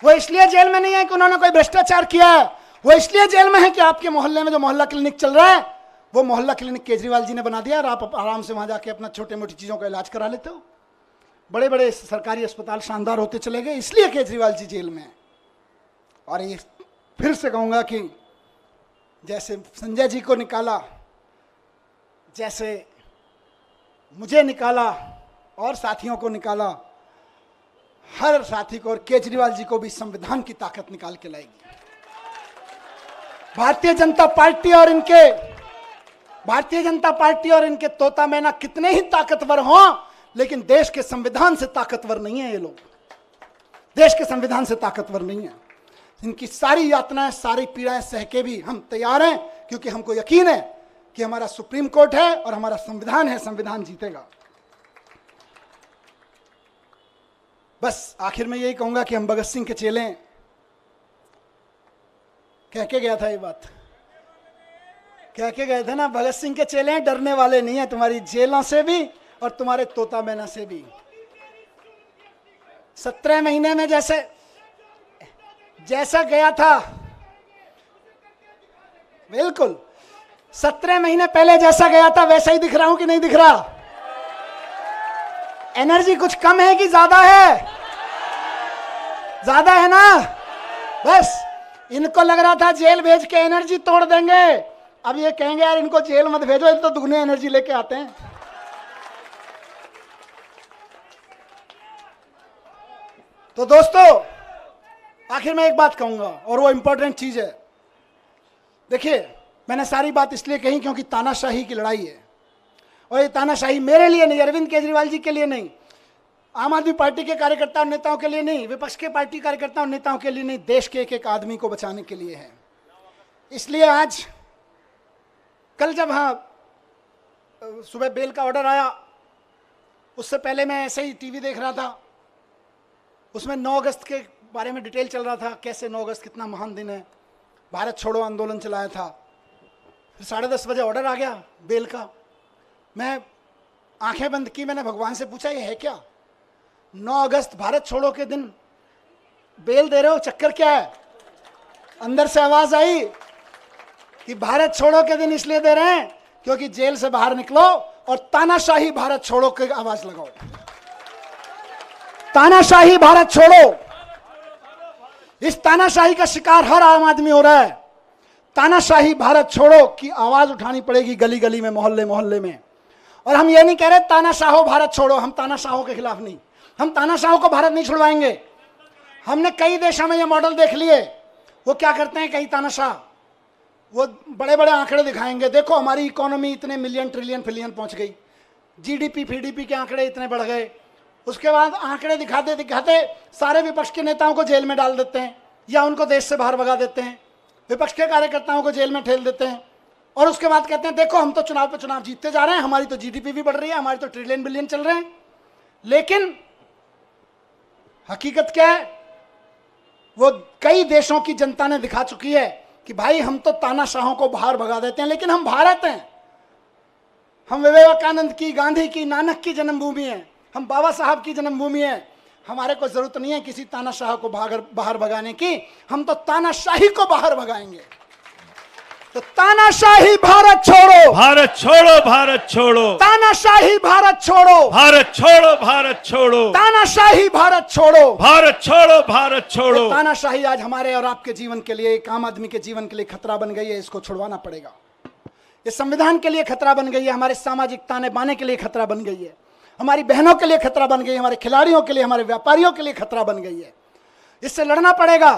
वो इसलिए जेल में नहीं है कि उन्होंने कोई भ्रष्टाचार किया है, वो इसलिए जेल में है कि आपके मोहल्ले में जो मोहल्ला क्लिनिक चल रहा है वो मोहल्ला क्लिनिक केजरीवाल जी ने बना दिया और आप आराम से वहां जाके अपना छोटे मोटी चीजों का इलाज करा लेते हो। बड़े बड़े सरकारी अस्पताल शानदार होते चले गए, इसलिए केजरीवाल जी जेल में है। और ये फिर से कहूंगा कि जैसे संजय जी को निकाला, जैसे मुझे निकाला और साथियों को निकाला, हर साथी को और केजरीवाल जी को भी संविधान की ताकत निकाल के लाएगी। भारतीय जनता पार्टी और इनके तोता मैना कितने ही ताकतवर हों, लेकिन देश के संविधान से ताकतवर नहीं है। ये लोग देश के संविधान से ताकतवर नहीं है। इनकी सारी यातनाएं, सारी पीड़ाएं सह के भी हम तैयार हैं, क्योंकि हमको यकीन है कि हमारा सुप्रीम कोर्ट है और हमारा संविधान है, संविधान जीतेगा। बस आखिर में यही कहूंगा कि हम भगत सिंह के चेले हैं। कह के गया था ये बात, कह के गए थे ना, भगत सिंह के चेले हैं, डरने वाले नहीं है तुम्हारी जेलों से भी और तुम्हारे तोता मैना से भी। 17 महीने में जैसा गया था, बिल्कुल 17 महीने पहले जैसा गया था वैसा ही दिख रहा हूं कि नहीं दिख रहा? एनर्जी कुछ कम है कि ज्यादा है? ज्यादा है ना? बस इनको लग रहा था जेल भेज के एनर्जी तोड़ देंगे, अब ये कहेंगे यार इनको जेल मत भेजो, ये तो दुगनी एनर्जी लेके आते हैं। तो दोस्तों आखिर में एक बात कहूंगा और वो इंपॉर्टेंट चीज है। देखिए, मैंने सारी बात इसलिए कही क्योंकि तानाशाही की लड़ाई है, और ये तानाशाही मेरे लिए नहीं, अरविंद केजरीवाल जी के लिए नहीं, आम आदमी पार्टी के कार्यकर्ताओं नेताओं के लिए नहीं, विपक्ष के पार्टी कार्यकर्ताओं नेताओं के लिए नहीं, देश के एक एक आदमी को बचाने के लिए है। इसलिए आज कल जब सुबह बेल का ऑर्डर आया, उससे पहले मैं ऐसे ही टीवी देख रहा था, उसमें 9 अगस्त के बारे में डिटेल चल रहा था, कैसे 9 अगस्त कितना महान दिन है, भारत छोड़ो आंदोलन चलाया था। फिर 10:30 बजे ऑर्डर आ गया बेल का। मैं आंखें बंद की, मैंने भगवान से पूछा ये है क्या? 9 अगस्त भारत छोड़ो के दिन बेल दे रहे हो, चक्कर क्या है? अंदर से आवाज आई कि भारत छोड़ो के दिन इसलिए दे रहे हैं क्योंकि जेल से बाहर निकलो और तानाशाही भारत छोड़ो की आवाज लगाओ। तानाशाही भारत छोड़ो। इस तानाशाही का शिकार हर आम आदमी हो रहा है। तानाशाही भारत छोड़ो की आवाज उठानी पड़ेगी गली गली में, मोहल्ले मोहल्ले में। और हम ये नहीं कह रहे तानाशाहो भारत छोड़ो, हम तानाशाहों के खिलाफ नहीं, हम तानाशाहों को भारत नहीं छुड़वाएंगे। हमने कई देशों में ये मॉडल देख लिए। वो क्या करते हैं कई तानाशाह, वो बड़े बड़े आंकड़े दिखाएंगे, देखो हमारी इकोनॉमी इतने मिलियन ट्रिलियन फिलियन पहुंच गई, जीडीपी फीडीपी के आंकड़े इतने बढ़ गए। उसके बाद आंकड़े दिखाते दिखाते सारे विपक्ष के नेताओं को जेल में डाल देते हैं या उनको देश से बाहर भगा देते हैं, विपक्ष के कार्यकर्ताओं को जेल में ठेल देते हैं। और उसके बाद कहते हैं देखो हम तो चुनाव पे चुनाव जीतते जा रहे हैं, हमारी तो जीडीपी भी बढ़ रही है, हमारी तो ट्रिलियन बिलियन चल रहे हैं। लेकिन हकीकत क्या है? वो कई देशों की जनता ने दिखा चुकी है कि भाई हम तो तानाशाहों को बाहर भगा देते हैं, लेकिन हम भारत हैं, हम विवेकानंद की, गांधी की, नानक की जन्मभूमि है, हम बाबा साहब की जन्मभूमि है। हमारे को जरूरत नहीं है किसी तानाशाह को बाहर भगाने की, हम तो तानाशाही को बाहर भगाएंगे। तो तानाशाही भारत छोड़ो, भारत छोड़ो, भारत छोड़ो, तानाशाही भारत छोड़ो, भारत छोड़ो, भारत छोड़ो, तानाशाही भारत छोड़ो, भारत छोड़ो, भारत छोड़ो। तानाशाही आज हमारे और आपके जीवन के लिए, एक आम आदमी के जीवन के लिए खतरा बन गई है। इसको छुड़वाना पड़ेगा। ये संविधान के लिए खतरा बन गई है, हमारे सामाजिक ताने बाने के लिए खतरा बन गई है, हमारी बहनों के लिए खतरा बन गई है, हमारे खिलाड़ियों के लिए, हमारे व्यापारियों के लिए खतरा बन गई है। इससे लड़ना पड़ेगा।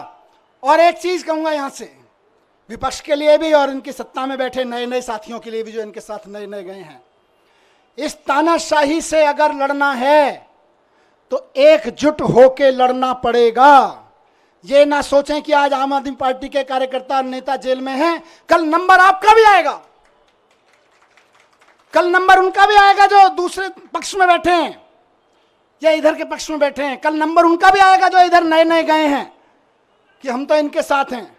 और एक चीज कहूंगा यहां से, विपक्ष के लिए भी और इनकी सत्ता में बैठे नए नए साथियों के लिए भी जो इनके साथ नए नए गए हैं, इस तानाशाही से अगर लड़ना है तो एकजुट होकर लड़ना पड़ेगा। ये ना सोचें कि आज आम आदमी पार्टी के कार्यकर्ता और नेता जेल में हैं, कल नंबर आपका भी आएगा, कल नंबर उनका भी आएगा जो दूसरे पक्ष में बैठे हैं या इधर के पक्ष में बैठे हैं। कल नंबर उनका भी आएगा जो इधर नए नए गए हैं कि हम तो इनके साथ हैं।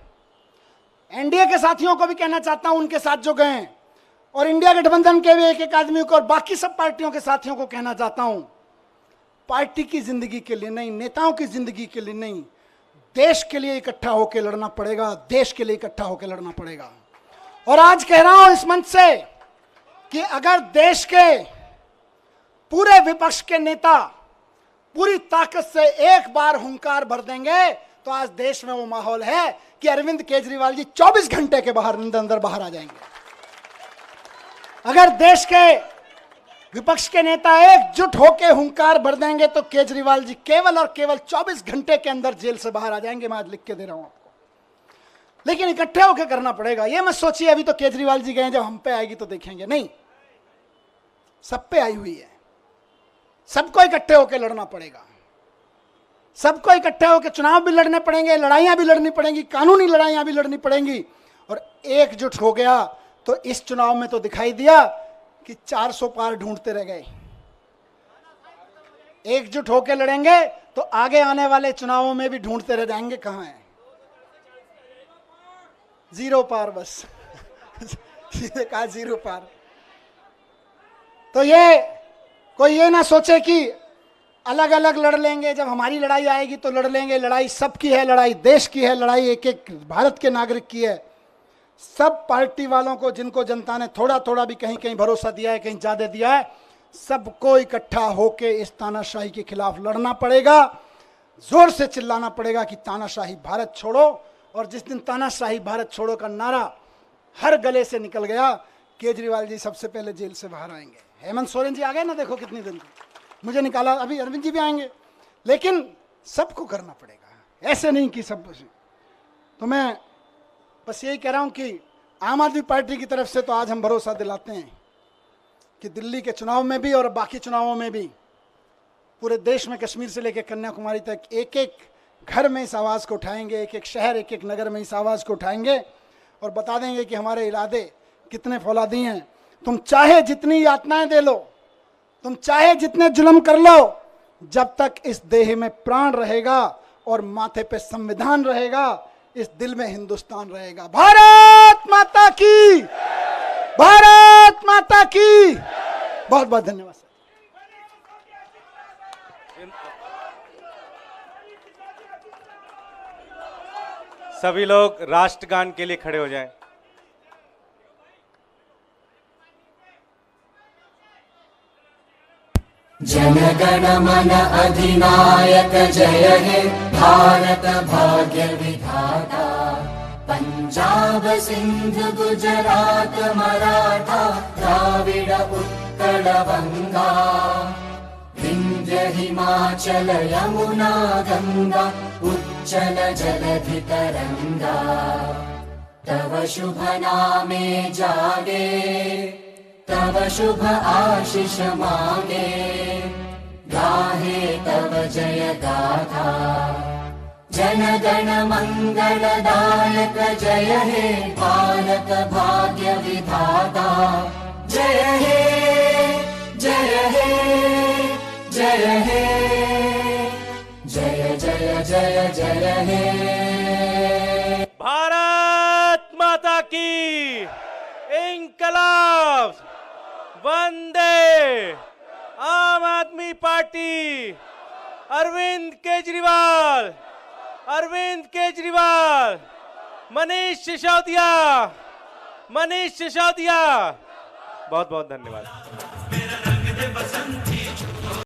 एनडीए के साथियों को भी कहना चाहता हूं, उनके साथ जो गए हैं, और इंडिया गठबंधन के भी एक एक आदमी को और बाकी सब पार्टियों के साथियों को कहना चाहता हूं, पार्टी की जिंदगी के लिए नहीं, नेताओं की जिंदगी के लिए नहीं, देश के लिए इकट्ठा होकर लड़ना पड़ेगा। देश के लिए इकट्ठा होकर लड़ना पड़ेगा। और आज कह रहा हूं इस मंच से कि अगर देश के पूरे विपक्ष के नेता पूरी ताकत से एक बार हुंकार भर देंगे तो आज देश में वो माहौल है कि अरविंद केजरीवाल जी 24 घंटे के अंदर बाहर आ जाएंगे। अगर देश के विपक्ष के नेता एकजुट होकर हुंकार भर देंगे तो केजरीवाल जी केवल और केवल 24 घंटे के अंदर जेल से बाहर आ जाएंगे। मैं आज लिख के दे रहा हूं आपको। लेकिन इकट्ठे होकर करना पड़ेगा। ये मत सोचिए अभी तो केजरीवाल जी गए, जब हम पे आएगी तो देखेंगे, नहीं, सब पे आई हुई है। सबको इकट्ठे होकर लड़ना पड़ेगा। सबको इकट्ठे होकर चुनाव भी लड़ने पड़ेंगे, लड़ाइयां भी लड़नी पड़ेंगी, कानूनी लड़ाइयां भी लड़नी पड़ेंगी। और एकजुट हो गया तो इस चुनाव में तो दिखाई दिया कि 400 पार ढूंढते रह गए। एकजुट होकर लड़ेंगे तो आगे आने वाले चुनावों में भी ढूंढते रह जाएंगे कहां है। 0 पार बस सीधे कहा 0 पार। तो ये कोई ये ना सोचे कि अलग अलग लड़ लेंगे, जब हमारी लड़ाई आएगी तो लड़ लेंगे। लड़ाई सबकी है, लड़ाई देश की है, लड़ाई एक एक भारत के नागरिक की है। सब पार्टी वालों को, जिनको जनता ने थोड़ा थोड़ा भी कहीं कहीं भरोसा दिया है, कहीं ज्यादा दिया है, सबको इकट्ठा होकर इस तानाशाही के खिलाफ लड़ना पड़ेगा। जोर से चिल्लाना पड़ेगा कि तानाशाही भारत छोड़ो। और जिस दिन तानाशाही भारत छोड़ो का नारा हर गले से निकल गया, केजरीवाल जी सबसे पहले जेल से बाहर आएंगे। हेमंत सोरेन जी आ गए ना, देखो कितनी दिन मुझे निकाला, अभी अरविंद जी भी आएंगे। लेकिन सबको करना पड़ेगा, ऐसे नहीं कि सब। तो मैं बस यही कह रहा हूं कि आम आदमी पार्टी की तरफ से तो आज हम भरोसा दिलाते हैं कि दिल्ली के चुनाव में भी और बाकी चुनावों में भी पूरे देश में, कश्मीर से लेकर कन्याकुमारी तक, एक एक घर में इस आवाज़ को उठाएंगे, एक एक शहर, एक एक नगर में इस आवाज़ को उठाएंगे और बता देंगे कि हमारे इरादे कितने फौलादी हैं। तुम चाहे जितनी यातनाएं दे लो, तुम चाहे जितने जुल्म कर लो, जब तक इस देह में प्राण रहेगा और माथे पे संविधान रहेगा, इस दिल में हिंदुस्तान रहेगा। भारत माता की, भारत माता की। बहुत बहुत धन्यवाद सर। सभी लोग राष्ट्रगान के लिए खड़े हो जाएं। जनगण मन अधिनायक जय हे भारत भाग्य विधाता। पंजाब सिंध गुजरात मराठा द्राविड उत्कल बंगा। विंध्य हिमाचल यमुना गंगा उच्चल जलधि तरंगा। तव शुभ नामे जागे, तव शुभ आशीष मांगे। गाहे तव जय गाथा, जन गण मंगलदायक जय हे भारत भाग्य विधाता। जय हे जय हे जय हे जय जय जय जय हे। भारत माता की, इंकलाब, वंदे आम आदमी पार्टी, अरविंद केजरीवाल, अरविंद केजरीवाल, मनीष सिसोदिया, मनीष सिसोदिया। बहुत बहुत धन्यवाद।